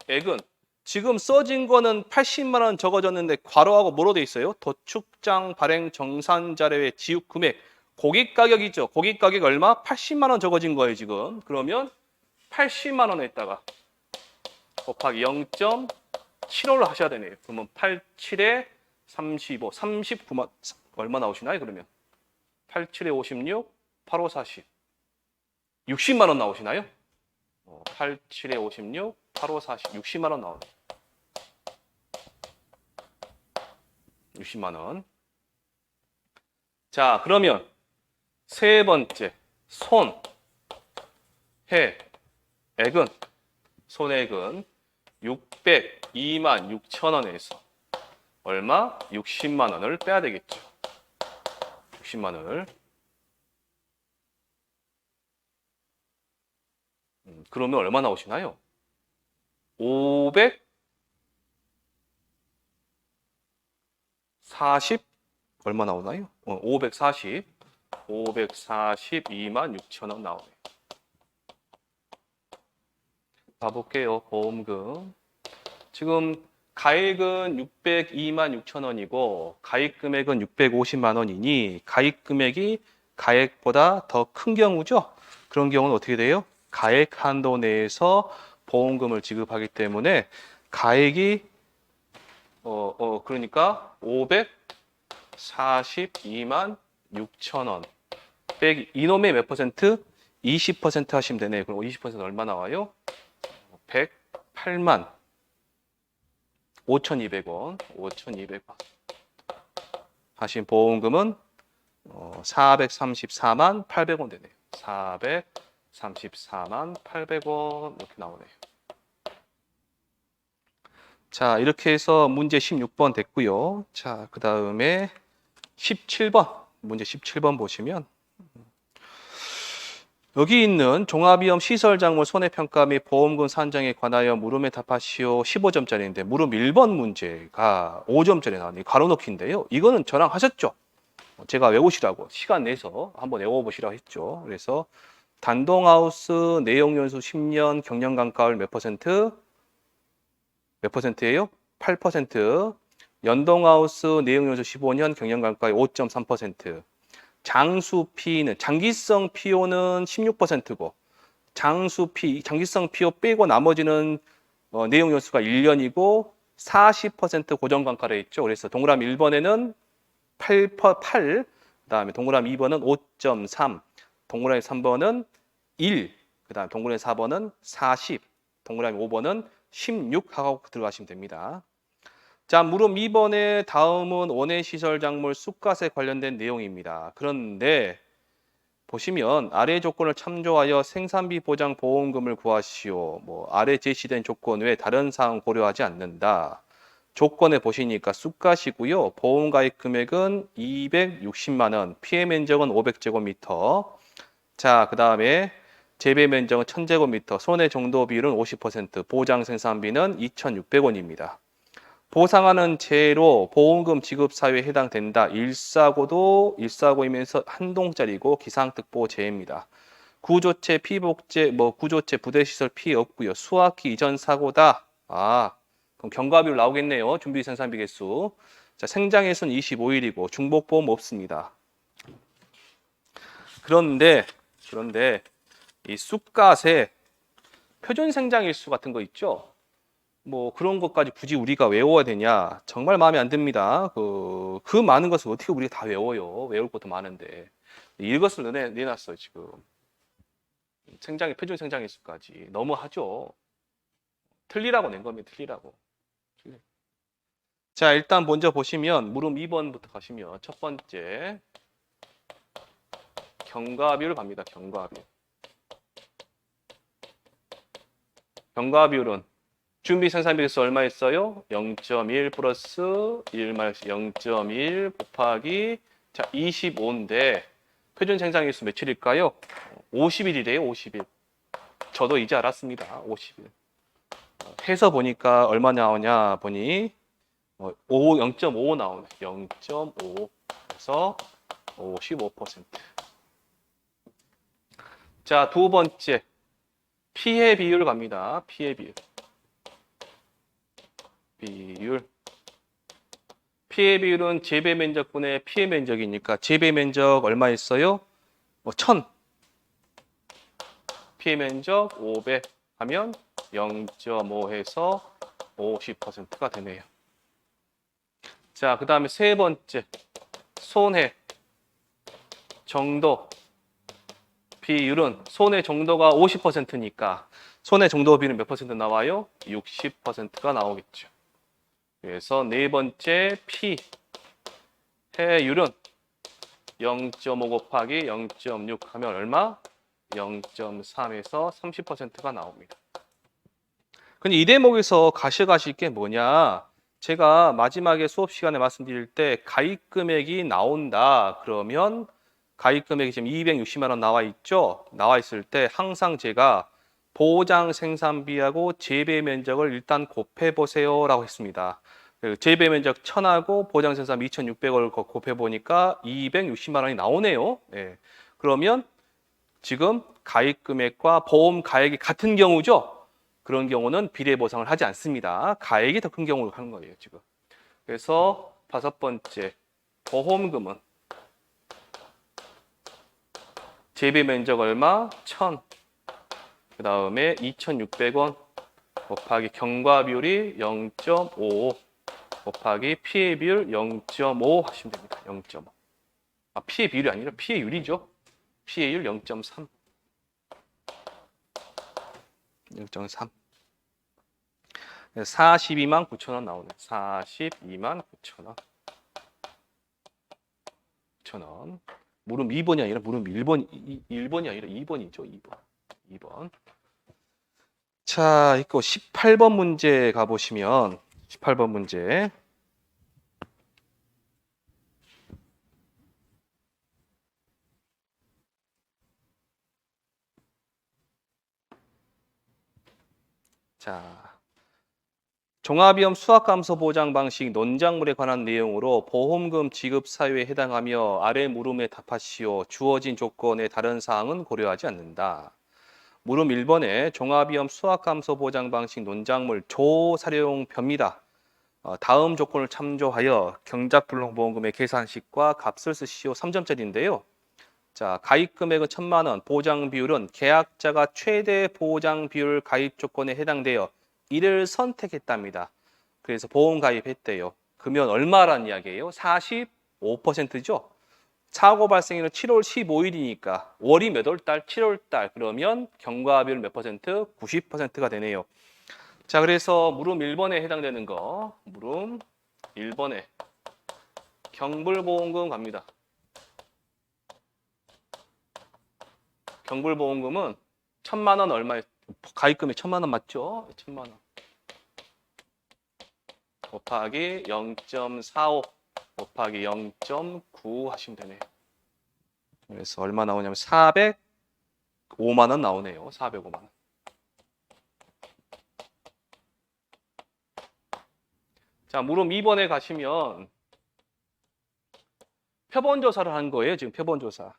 액은 지금 써진 거는 80만 원 적어졌는데 괄호하고 뭐로 돼 있어요? 도축장 발행 정산 자료의 지급 금액. 고객 가격이죠. 고객 가격 얼마? 80만 원 적어진 거예요, 지금. 그러면 80만 원에다가 곱하기 0.75를 하셔야 되네요. 그러면 87에 35, 39만 얼마 나오시나요, 그러면? 87에 56, 85, 40. 60만 원 나오시나요? 87에 56, 85, 40, 60만 원 나오네. 60만 원. 자, 그러면 세 번째 손해액은 손해액은 602만 6천 원에서 얼마? 60만 원을 빼야 되겠죠. 60만 원을. 그러면 얼마 나오시나요? 540 얼마 나오나요? 542만 6천 원 나오네요. 봐볼게요. 보험금. 지금 가액은 602만 6천 원이고 가입 금액은 650만 원이니 가입 금액이 가액보다 더 큰 경우죠. 그런 경우는 어떻게 돼요? 가액 한도 내에서 보험금을 지급하기 때문에 가액이 그러니까 542만 6천 원 빼기 이놈의 몇 퍼센트? 20% 하시면 되네요. 그럼 20% 얼마 나와요? 108만 5,200원. 5,200원. 하신 보험금은 434만 800원 되네요. 434만 800원 이렇게 나오네요. 자, 이렇게 해서 문제 16번 됐고요. 자, 그 다음에 17번. 문제 17번 보시면 여기 있는 종합위험 시설작물 손해평가 및 보험금 산정에 관하여 물음에 답하시오 15점짜리인데 물음 1번 문제가 5점짜리 나왔네요. 가로놓기인데요. 이거는 저랑 하셨죠? 제가 외우시라고 시간 내서 한번 외워보시라고 했죠. 그래서 단동하우스 내용연수 10년 경영감가율 몇 퍼센트? 몇 퍼센트예요? 8%. 연동하우스 내용연수 15년 경영감가율 5.3%. 장수피는 장기성 피오는 16%고 장기성 피오 빼고 나머지는 내용 연수가 1년이고 40% 고정관가를 했죠. 그래서 동그라미 1번에는 8, 그다음에 동그라미 2번은 5.3, 동그라미 3번은 1, 그다음에 동그라미 4번은 40, 동그라미 5번은 16 하고 들어가시면 됩니다. 자, 물음 2번의 다음은 원예시설작물 쑥갓에 관련된 내용입니다. 그런데 보시면 아래 조건을 참조하여 생산비 보장 보험금을 구하시오. 아래 제시된 조건 외에 다른 사항 고려하지 않는다. 조건에 보시니까 쑥갓이고요. 보험 가입 금액은 260만 원, 피해 면적은 500제곱미터. 자, 그다음에 재배 면적은 1000제곱미터, 손해 정도 비율은 50%, 보장 생산비는 2,600원입니다. 보상하는 재로 보험금 지급 사유에 해당된다. 1사고도 1사고이면서 한동짜리고 기상특보 재입니다. 구조체, 피복제, 구조체, 부대시설 피해 없고요. 수확기 이전 사고다. 그럼 경과비율 나오겠네요. 준비 생산비 개수. 자, 생장일수는 25일이고 중복보험 없습니다. 그런데 이 쑥갓에 표준 생장일수 같은 거 있죠? 그런 것까지 굳이 우리가 외워야 되냐? 정말 마음에 안 듭니다. 그 많은 것을 어떻게 우리가 다 외워요? 외울 것도 많은데. 이것을 내놨어요, 지금. 표준 생장일수까지. 너무하죠? 틀리라고 낸 겁니다, 틀리라고. 자, 일단 먼저 보시면, 물음 2번부터 가시면, 첫 번째. 경과비율 갑니다, 경과비율. 경과비율은 준비 생산 비율수 얼마 있어요? 0.1 플러스 1 마이너스 0.1 곱하기 자 25인데 표준 생산 일수 며칠일까요? 50일이래요. 50일. 저도 이제 알았습니다. 50일. 해서 보니까 얼마 나오냐 보니 0.5 나오네. 0.5. 그래서 55%. 자, 두 번째. 피해 비율 갑니다. 피해 비율. 피해 비율은 재배 면적분의 피해 면적이니까 재배 면적 얼마 있어요? 1000. 피해 면적 500 하면 0.5 해서 50%가 되네요. 자, 그 다음에 세 번째. 손해 정도 비율은 손해 정도가 50%니까 손해 정도 비율은 몇 퍼센트 나와요? 60%가 나오겠죠. 그래서 네 번째 피해율은 0.5 곱하기 0.6 하면 얼마? 0.3에서 30%가 나옵니다. 근데 이 대목에서 가셔가실 게 뭐냐? 제가 마지막에 수업 시간에 말씀드릴 때 가입 금액이 나온다. 그러면 가입 금액이 지금 260만 원 나와 있죠? 나와 있을 때 항상 제가 보장 생산비하고 재배 면적을 일단 곱해 보세요라고 했습니다. 재배 면적 1000하고 보장 생산비 2600을 곱해 보니까 260만 원이 나오네요. 네. 그러면 지금 가입 금액과 보험 가액이 같은 경우죠? 그런 경우는 비례 보상을 하지 않습니다. 가액이 더 큰 경우로 하는 거예요, 지금. 그래서 다섯 번째, 보험금은 재배 면적 얼마? 1000. 그 다음에 2600원 곱하기 경과 비율이 0.5 곱하기 피해 비율 0.5 하시면 됩니다. 0.5. 피해 비율이 아니라 피해율이죠. 피해율 0.3. 0.3. 42만 9천 원 나오네. 42만 9천 원. 9천 원. 물음 2번이 아니라 물음 1번이 아니라 2번이죠. 2번. 자, 이거 18번 문제 가보시면 18번 문제. 자, 종합위험 수학감소 보장 방식 논작물에 관한 내용으로 보험금 지급 사유에 해당하며 아래 물음에 답하시오. 주어진 조건의 다른 사항은 고려하지 않는다. 물음 1번에 종합위험 수학감소 보장 방식 논작물 조사료용표입니다. 다음 조건을 참조하여 경작불능보험금의 계산식과 값을 쓰시오. 3점짜리인데요. 자, 가입 금액은 1000만 원, 보장 비율은 계약자가 최대 보장 비율 가입 조건에 해당되어 이를 선택했답니다. 그래서 보험 가입했대요. 그러면 얼마란 이야기예요? 45%죠. 사고 발생일은 7월 15일이니까 월이 몇 월 달? 7월 달. 그러면 경과 비율 몇 퍼센트? 90%가 되네요. 자, 그래서 물음 1번에 해당되는 거. 물음 1번에 경불보험금 갑니다. 경불보험금은 1000만 원 얼마에 가입금이 1000만 원 맞죠? 1000만 원 곱하기 0.45 곱하기 0.9 하시면 되네요. 그래서 얼마 나오냐면 405만 원 나오네요. 405만 원. 자, 물음 2번에 가시면 표본조사를 한 거예요. 지금 표본조사.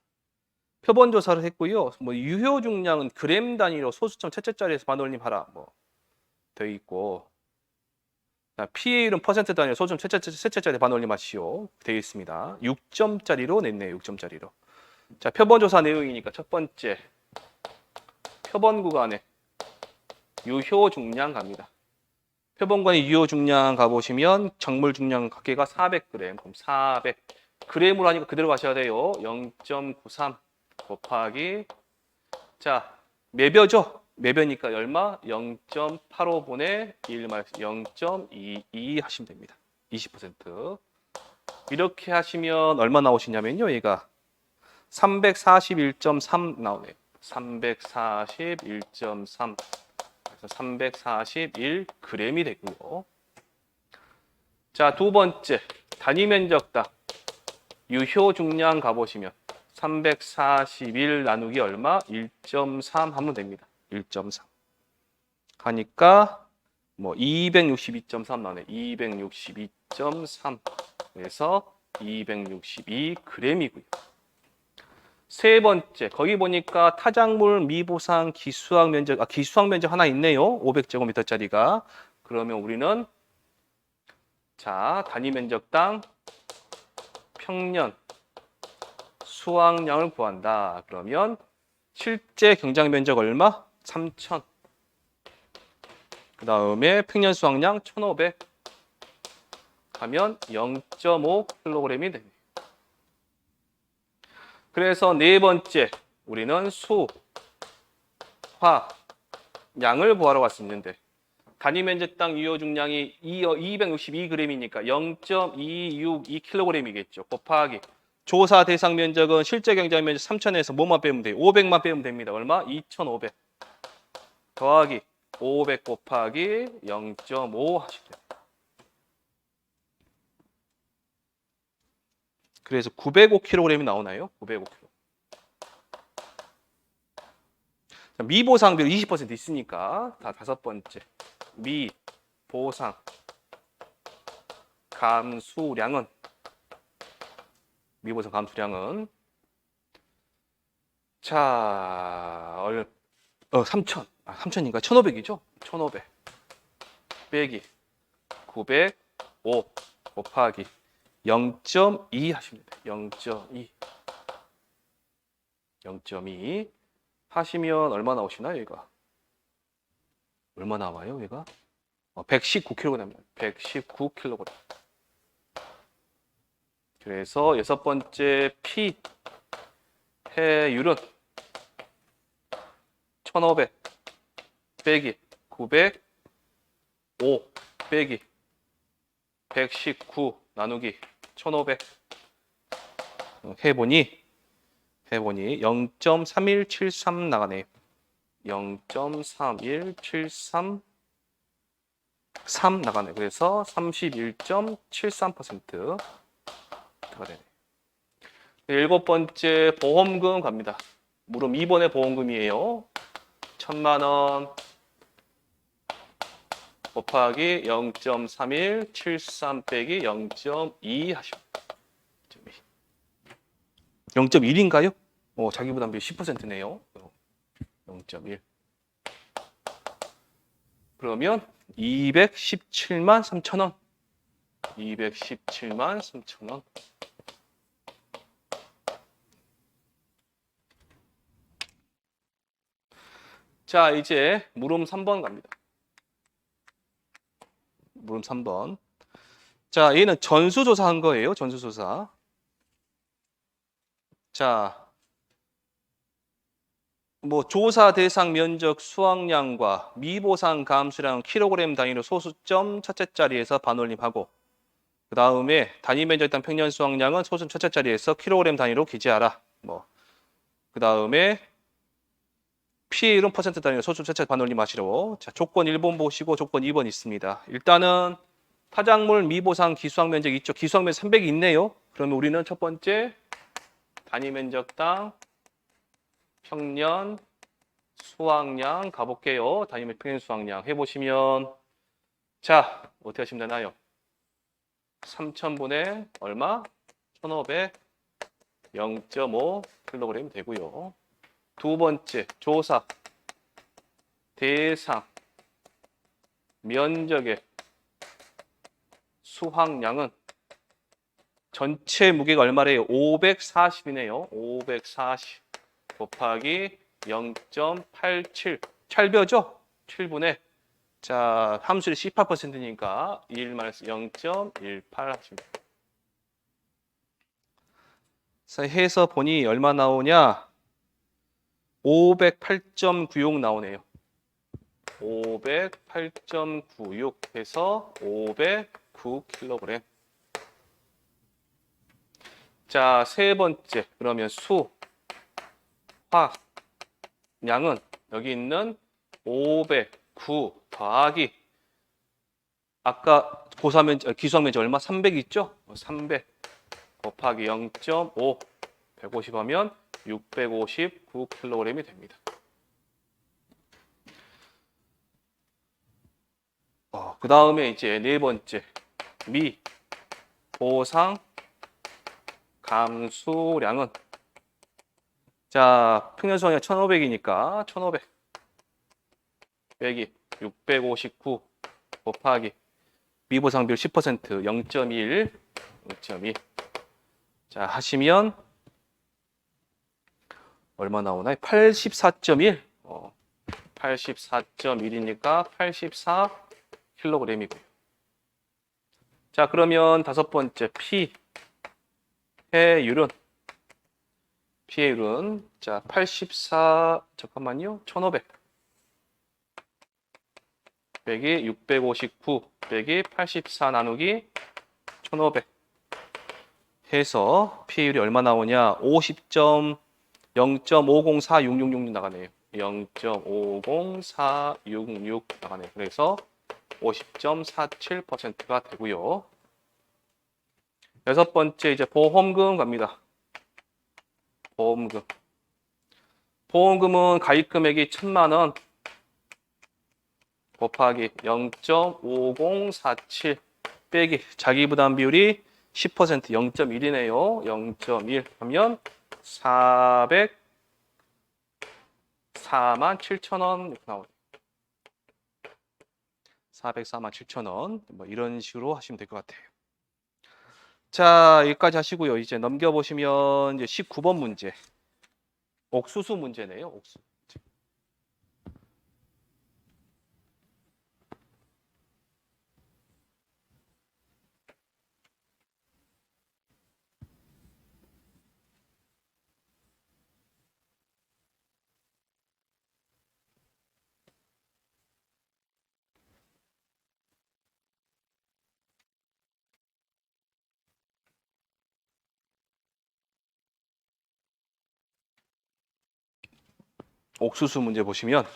표본조사를 했고요. 뭐 유효 중량은 그램 단위로 소수점 첫째 자리에서 반올림 하라 뭐 돼 있고, 피해율은 퍼센트 단위로 소수점 셋째 자리 반올림 하시오 되어 있습니다. 6점짜리로 냈네요. 6점짜리로. 자, 표본조사 내용이니까 첫 번째 표본 구간에 유효 중량 갑니다. 표본 구간의 유효 중량 가보시면 정물 중량 각계가 400g. 그럼 400g으로 하니까 그대로 가셔야 돼요. 0.93 곱하기 자 매벼죠. 매벼니까 얼마? 0.85분의 1 마이너스 0.22 하시면 됩니다. 20%. 이렇게 하시면 얼마 나오시냐면요. 얘가 341.3 나오네요. 341.3 그래서 341g이 되고요. 자, 두 번째 단위 면적당 유효 중량 가보시면 341 나누기 얼마? 1.3 하면 됩니다. 1.3 하니까 뭐 262.3 나오네. 262.3 그래서 262g이고요. 세 번째, 거기 보니까 타작물 미보상 기수학 면적, 기수학 면적 하나 있네요. 500제곱미터짜리가. 그러면 우리는 자, 단위 면적당 평년 수확량을 구한다. 그러면 실제 경작 면적 얼마? 3,000. 그 다음에 평년 수확량 1,500 하면 0.5kg이 됩니다. 그래서 네 번째, 우리는 수, 화, 양을 구하러 갔었는데 단위 면적당 유효 중량이 262g이니까 0.262kg이겠죠. 곱하기 조사 대상 면적은 실제 경작 면적 3,000에서 뭐만 빼면 돼요? 500만 빼면 됩니다. 얼마? 2,500 더하기 500 곱하기 0.5 하시면 됩니다. 그래서 905kg이 나오나요? 905kg. 미보상 비율 20% 있으니까 다 다섯 번째 미보상 감수량은 미보상 감수량은 자 3,000 3,000인가 1,500이죠? 1,500 빼기 905 곱하기 0.2 하시면 돼요. 0.2 0.2 하시면 얼마 나오시나요, 얘가? 얼마 나와요, 얘가? 119kg 납니다. 119kg. 그래서 여섯 번째 피 해율은 1,500 빼기 905 빼기 119 나누기 1,500 해보니 0.3173 나가네요. 0.31733 나가네요. 그래서 31.73%가 되네요. 일곱 번째 보험금 갑니다. 물음 2번의 보험금이에요. 1,000만 원 곱하기 0.3173 빼기 0.2 하시면 0.1인가요? 자기부담 비율 10%네요. 0.1. 그러면 217만 3천 원. 217만 3천 원. 자, 이제 물음 3번 갑니다. 물음 3번. 자, 얘는 전수조사한 거예요. 전수조사. 자, 뭐 조사 대상 면적 수확량과 미보상 감수량 킬로그램 단위로 소수점 첫째 자리에서 반올림하고 그 다음에 단위 면적당 평년 수확량은 소수점 첫째 자리에서 킬로그램 단위로 기재하라. 그 다음에 피해율은 퍼센트 단위로 소수점 첫째 반올림하시라고. 자, 조건 1번 보시고 조건 2번 있습니다. 일단은 타작물 미보상 기수학 면적 있죠. 기수학 면적 300이 있네요. 그러면 우리는 첫 번째 단위 면적당 평년 수확량 가볼게요. 단위 면적 평년 수확량 해보시면 자 어떻게 하시면 되나요? 3,000분의 얼마? 1,500 0.5kg 되고요. 두 번째 조사 대상 면적의 수확량은 전체 무게가 얼마래요? 540이네요. 540 곱하기 0.87 찰벼죠? 7분의 자 함수의 18%니까 1-0.18 하시면 됩니다. 해서 보니 얼마 나오냐? 508.96 나오네요. 508.96 해서 509kg. 자, 세 번째. 그러면 수, 화, 양은 여기 있는 500 9 더하기 아까 기수학 면적 얼마? 300 있죠? 300 곱하기 0.5 150 하면 659kg이 됩니다. 그 다음에 이제 네 번째 미 보상 감수량은 자 평균 수확량 1500이니까 1500 빼기 659 곱하기 미보상 비율 10% 0.1 0.2 자 하시면 얼마 나오나요? 84.1 84.1이니까 84kg이고요. 자 그러면 다섯 번째 피해율은 자 84 잠깐만요 1500 빼기 659 빼기 84 나누기 1500 해서 피해율이 얼마 나오냐 0.5046666 나가네요. 0.50466 나가네요. 그래서 50.47%가 되고요. 여섯 번째 이제 보험금 갑니다. 보험금은 가입 금액이 1000만 원 곱하기 0.5047 빼기 자기부담 비율이 10% 0.1이네요. 0.1 하면 404만 7천원 이렇게 나오네요. 404만 7천원 뭐 이런 식으로 하시면 될 것 같아요. 자 여기까지 하시고요. 이제 넘겨보시면 이제 19번 문제 옥수수 문제네요. 옥수수 문제 보시면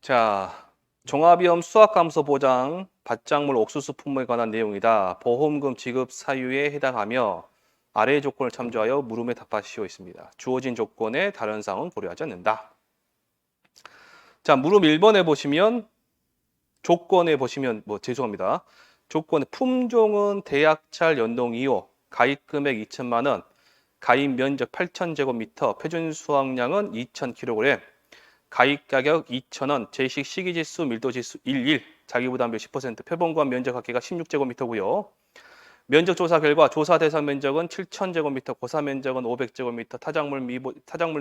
자 종합위험 수확감소 보장 밭작물 옥수수 품목에 관한 내용이다. 보험금 지급 사유에 해당하며 아래의 조건을 참조하여 물음에 답하시오 있습니다. 주어진 조건에 다른 사항은 고려하지 않는다. 자 물음 1번에 보시면 조건에 보시면 죄송합니다. 조건에 품종은 대약찰 연동 2호 가입 금액 2천만 원 가입 면적 8,000제곱미터, 표준 수확량은 2,000kg, 가입 가격 2,000원, 제식 시기지수, 밀도지수 11, 자기부담비 10%, 표본구간 면적 합계가 16제곱미터고요. 면적 조사 결과 조사 대상 면적은 7,000제곱미터, 고사 면적은 500제곱미터, 타작물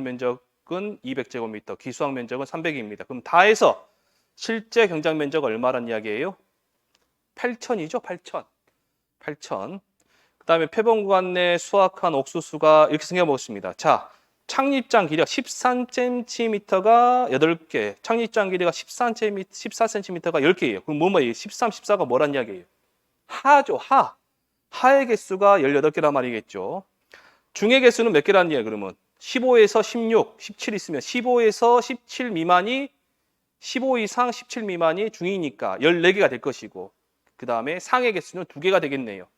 면적은 200제곱미터, 기수학 면적은 300입니다. 그럼 다 해서 실제 경작 면적 얼마란 이야기예요? 8,000이죠, 8,000. 그다음에 표본 구간 내 수확한 옥수수가 이렇게 생겨 보겠습니다. 자, 착립장 길이가 13cm가 8개, 착립장 길이가 14cm가 10개예요. 그럼 뭐예요? 13, 14가 뭐란 이야기예요? 하죠, 하. 하의 개수가 18개란 말이겠죠. 중의 개수는 몇 개란 이야기예요, 그러면? 15에서 16, 17 있으면 15에서 17 미만이 15 이상 17 미만이 중이니까 14개가 될 것이고 그 다음에 상의 개수는 2개가 되겠네요.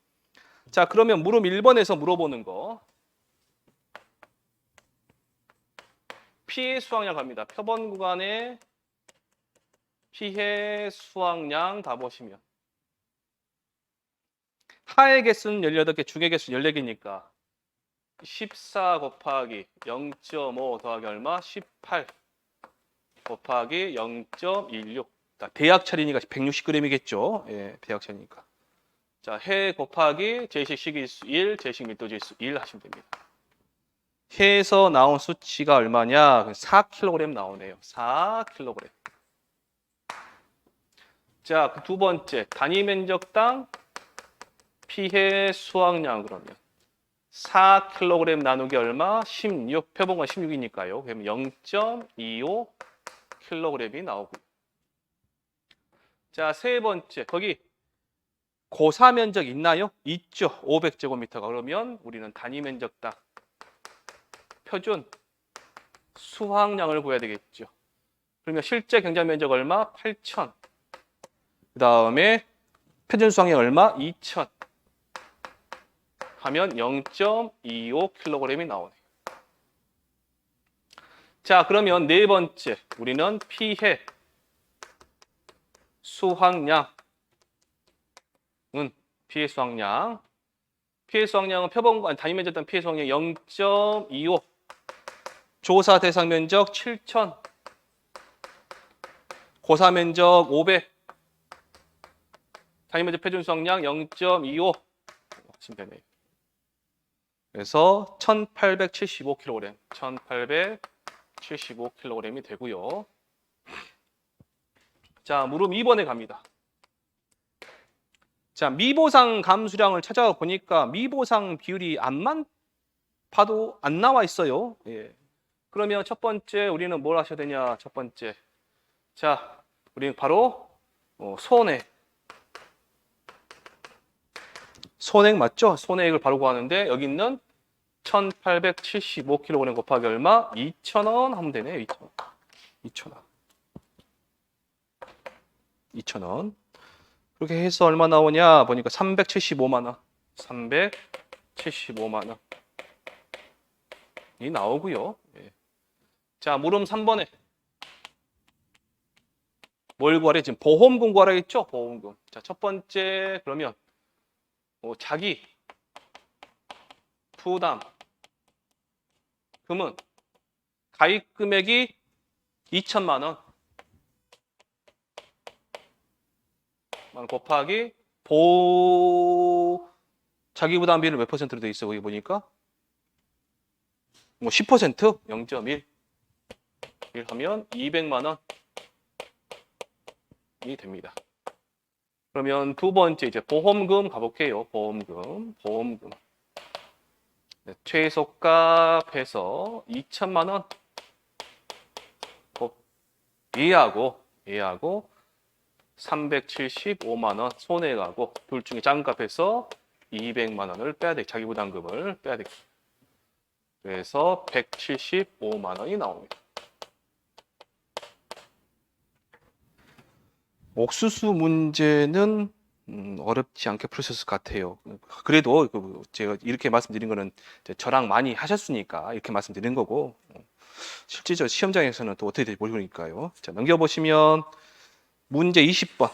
자 그러면 물음 1번에서 물어보는 거 피해 수확량 갑니다. 표본 구간의 피해 수확량 다 보시면 하의 개수는 18개, 중의 개수는 14개니까 14 곱하기 0.5 더하기 얼마? 18 곱하기 0.16 대약찰이니까 160g이겠죠. 예, 대약찰이니까. 자, 해 곱하기 제식 시기지수 1, 제식 밀도지수 1 하시면 됩니다. 해에서 나온 수치가 얼마냐? 4kg 나오네요. 4kg. 자, 그 두 번째 단위 면적당 피해 수확량 그러면 4kg 나누기 얼마? 16. 표본관 16이니까요. 그러면 0.25kg이 나오고요. 자, 세 번째 거기 고사 면적 있나요? 있죠. 500제곱미터가. 그러면 우리는 단위 면적당 표준 수확량을 구해야 되겠죠. 그러면 실제 경작 면적 얼마? 8,000. 그 다음에 표준 수확량 얼마? 2,000. 하면 0.25kg이 나오네. 자, 그러면 네 번째 우리는 피해 수확량은 피해 수확량. 피해 수확량은 표본 단위 면적 단 피해 수확량 0.25. 조사 대상 면적 7,000. 고사 면적 500. 단위 면적 표준 수확량 0.25 하시면 되네요. 그래서 1875kg, 1875kg이 되고요. 자, 물음 2번에 갑니다. 자, 미보상 감수량을 찾아가 보니까 미보상 비율이 안만 봐도 안 나와 있어요. 예. 그러면 첫 번째 우리는 뭘 하셔야 되냐? 첫 번째. 자, 우리는 바로 손액 맞죠? 손액을 바로 구하는데 여기 있는 1875kg 곱하기 얼마? 2,000원 하면 되네요. 2,000원. 2,000원. 2,000원. 그렇게 해서 얼마 나오냐 보니까 375만 원. 375만 원이 나오고요. 예. 자, 물음 3번에 뭘 구하래? 지금 보험금 구하라 했죠? 보험금. 자, 첫 번째 그러면 자기 부담 금은 가입 금액이 2천만 원 곱하기 자기 부담 비율은 몇 퍼센트로 돼 있어? 여기 보니까 10%, 0.1 하면 200만 원이 됩니다. 그러면 두 번째 이제 보험금 가볼게요. 보험금. 네, 최소값 해서 2천만 원 이하고 375만 원 손해가고 둘 중에 작은 값에서 200만 원을 빼야 돼. 자기 부담금을 빼야 돼. 그래서 175만 원이 나옵니다. 옥수수 문제는 어렵지 않게 풀으셨을 것 같아요. 그래도 제가 이렇게 말씀드린 거는 저랑 많이 하셨으니까 이렇게 말씀드린 거고 실제로 시험장에서는 또 어떻게 될지 모르니까요. 자, 넘겨보시면 문제 20번.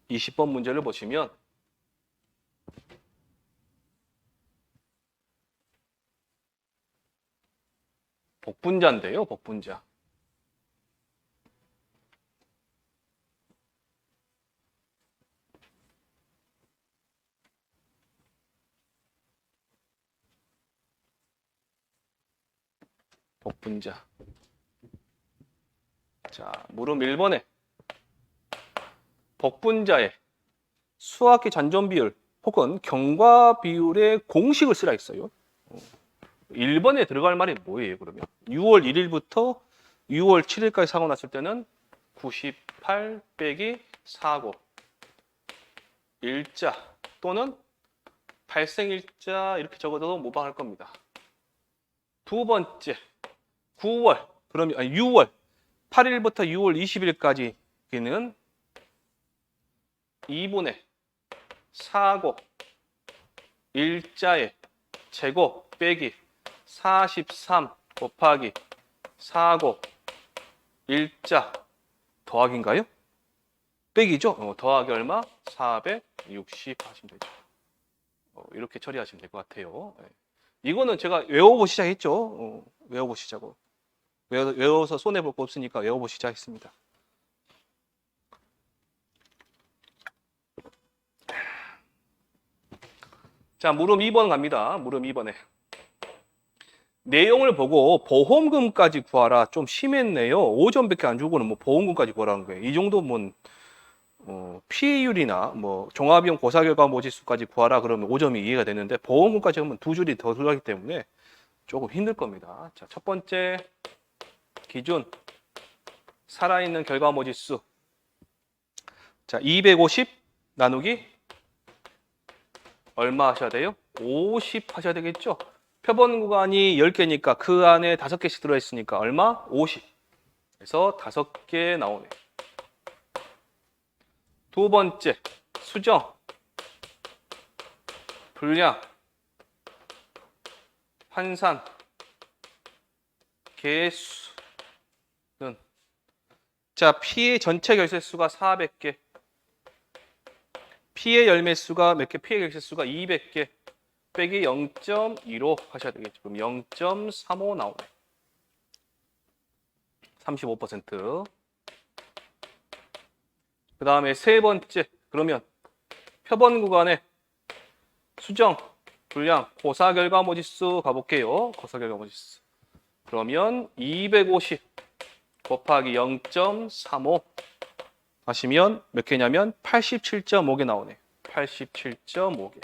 20번 문제를 보시면 복분자인데요. 복분자. 복분자. 자, 물음 1번에 복분자의 수학의 잔존 비율 혹은 경과 비율의 공식을 쓰라 했어요. 1번에 들어갈 말이 뭐예요, 그러면? 6월 1일부터 6월 7일까지 사고 났을 때는 98 빼기 49 일자 또는 발생일자 이렇게 적어도 모방할 겁니다. 두 번째 9월 그러면 6월 8일부터 6월 20일까지는 2분의 49 일자의 제곱 빼기 43 곱하기 49 일자 더하기인가요? 빼기죠? 더하기 얼마? 460 하시면 되죠. 이렇게 처리하시면 될 것 같아요. 이거는 제가 외워보시자 했죠. 외워보시자고. 외워서 손해볼 거 없으니까 외워보시자 했습니다. 자, 물음 2번 갑니다. 물음 2번에. 내용을 보고 보험금까지 구하라. 좀 심했네요. 5점밖에 안 주고는 뭐 보험금까지 구하라는 거예요. 이 정도면 피해율이나 뭐 종합이용 고사결과 모지수까지 구하라 그러면 5점이 이해가 되는데 보험금까지 하면 두 줄이 더 들어가기 때문에 조금 힘들 겁니다. 자, 첫 번째 기준 살아있는 결과 모지수. 자, 250 나누기 얼마 하셔야 돼요? 50 하셔야 되겠죠? 표본 구간이 10개니까 그 안에 5개씩 들어있으니까 얼마? 50. 그래서 5개 나오네. 두 번째, 수정, 분량, 환산, 개수는. 자, P의 전체 결세 수가 400개. P의 열매 수가 몇 개? P의 결세 수가 200개. 빼기 0.25 하셔야 되겠죠. 그럼 0.35 나오네. 35%. 그 다음에 세 번째, 그러면 표본 구간에 수정, 분량, 고사 결과모지수 가볼게요. 고사 결과모지수. 그러면 250 곱하기 0.35 하시면 몇 개냐면 87.5개 나오네. 87.5개.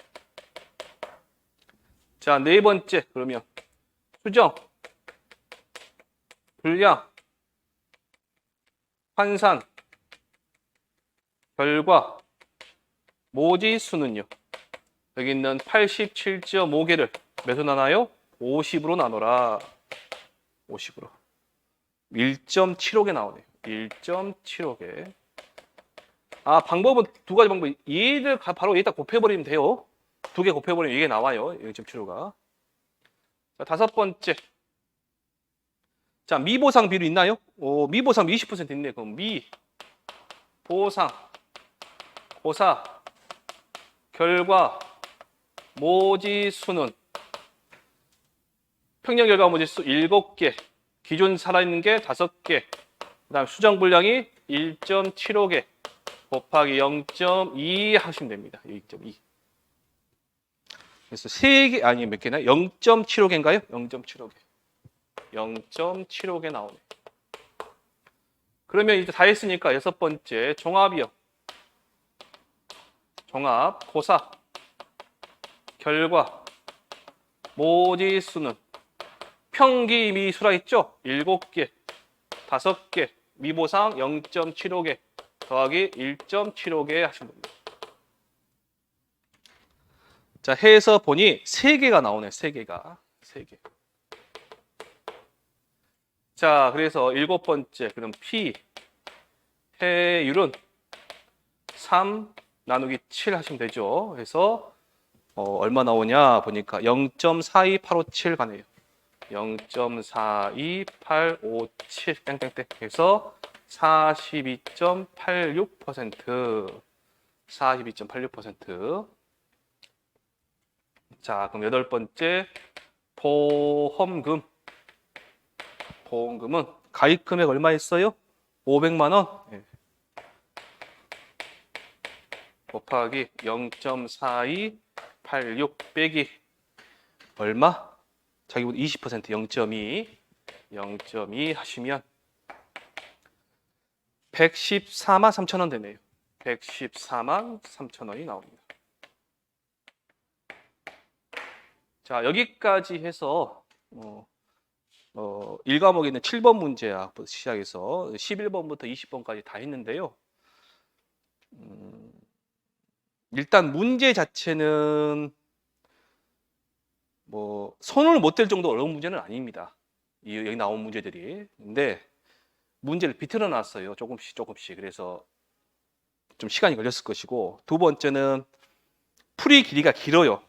자, 네 번째, 그러면 수정, 분량, 환산, 결과, 모지수는요. 여기 있는 87.5개를 몇으로 나눠요? 50으로 나눠라. 50으로. 1.75개 나오네요. 1.75개. 아, 방법은 두 가지 방법. 얘들 바로 여기다 곱해버리면 돼요. 두 개 곱해버리면 이게 나와요. 1.75가. 자, 다섯 번째. 자, 미보상 비율 있나요? 미보상 20% 있네. 그럼 미, 보상, 고사, 결과, 모지수는 평년 결과 모지수 7개, 기존 살아있는 게 5개, 그 다음 수정 분량이 1.75개 곱하기 0.2 하시면 됩니다. 1.2. 그래서 3개, 아니 몇 개나? 0.75개인가요? 0.75개. 0.75개 나오네. 그러면 이제 다 했으니까 여섯 번째 종합이요. 종합, 고사, 결과, 모지수는 평기미수라 있죠? 7개, 5개, 미보상 0.75개 더하기 1.75개 하시면 됩니다. 자, 해서 보니 3개가 나오네. 3개가. 3개. 자, 그래서 일곱 번째, 그럼 P 해율은 3 나누기 7 하시면 되죠. 그래서 얼마 나오냐 보니까 0.42857 가네요. 0.42857 땡땡땡 해서 42.86%. 42.86%. 자, 그럼 여덟 번째 보험금. 보험금은 가입 금액 얼마 있어요? 500만 원. 네. 곱하기 0.4286 빼기 얼마? 자기보다 20% 0.2. 0.2 하시면 114만 3천 원 되네요. 114만 3천 원이 나옵니다. 자, 여기까지 해서 1과목에 있는 7번 문제부터 시작해서 11번부터 20번까지 다 했는데요. 일단 문제 자체는 뭐 손을 못 댈 정도 어려운 문제는 아닙니다. 여기 나온 문제들이. 근데 문제를 비틀어 놨어요. 조금씩 조금씩. 그래서 좀 시간이 걸렸을 것이고, 두 번째는 풀이 길이가 길어요.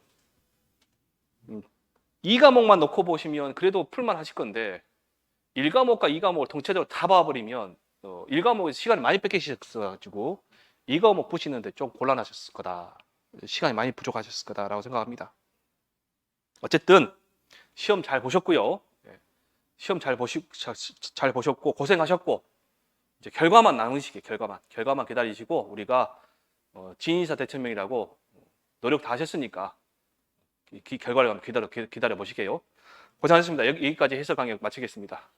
2과목만 놓고 보시면 그래도 풀만 하실 건데 1과목과 2과목을 통째로 다 봐버리면 1과목에서 시간을 많이 뺏기셨어가지고 2과목 보시는데 좀 곤란하셨을 거다. 시간이 많이 부족하셨을 거다라고 생각합니다. 어쨌든 시험 잘 보셨고요. 시험 잘 보셨고 고생하셨고 이제 결과만 남으시게 결과만 기다리시고 우리가 진인사 대천명이라고 노력 다 하셨으니까 결과를 기다려 보시게요. 고생하셨습니다. 여기까지 해설 강의 마치겠습니다.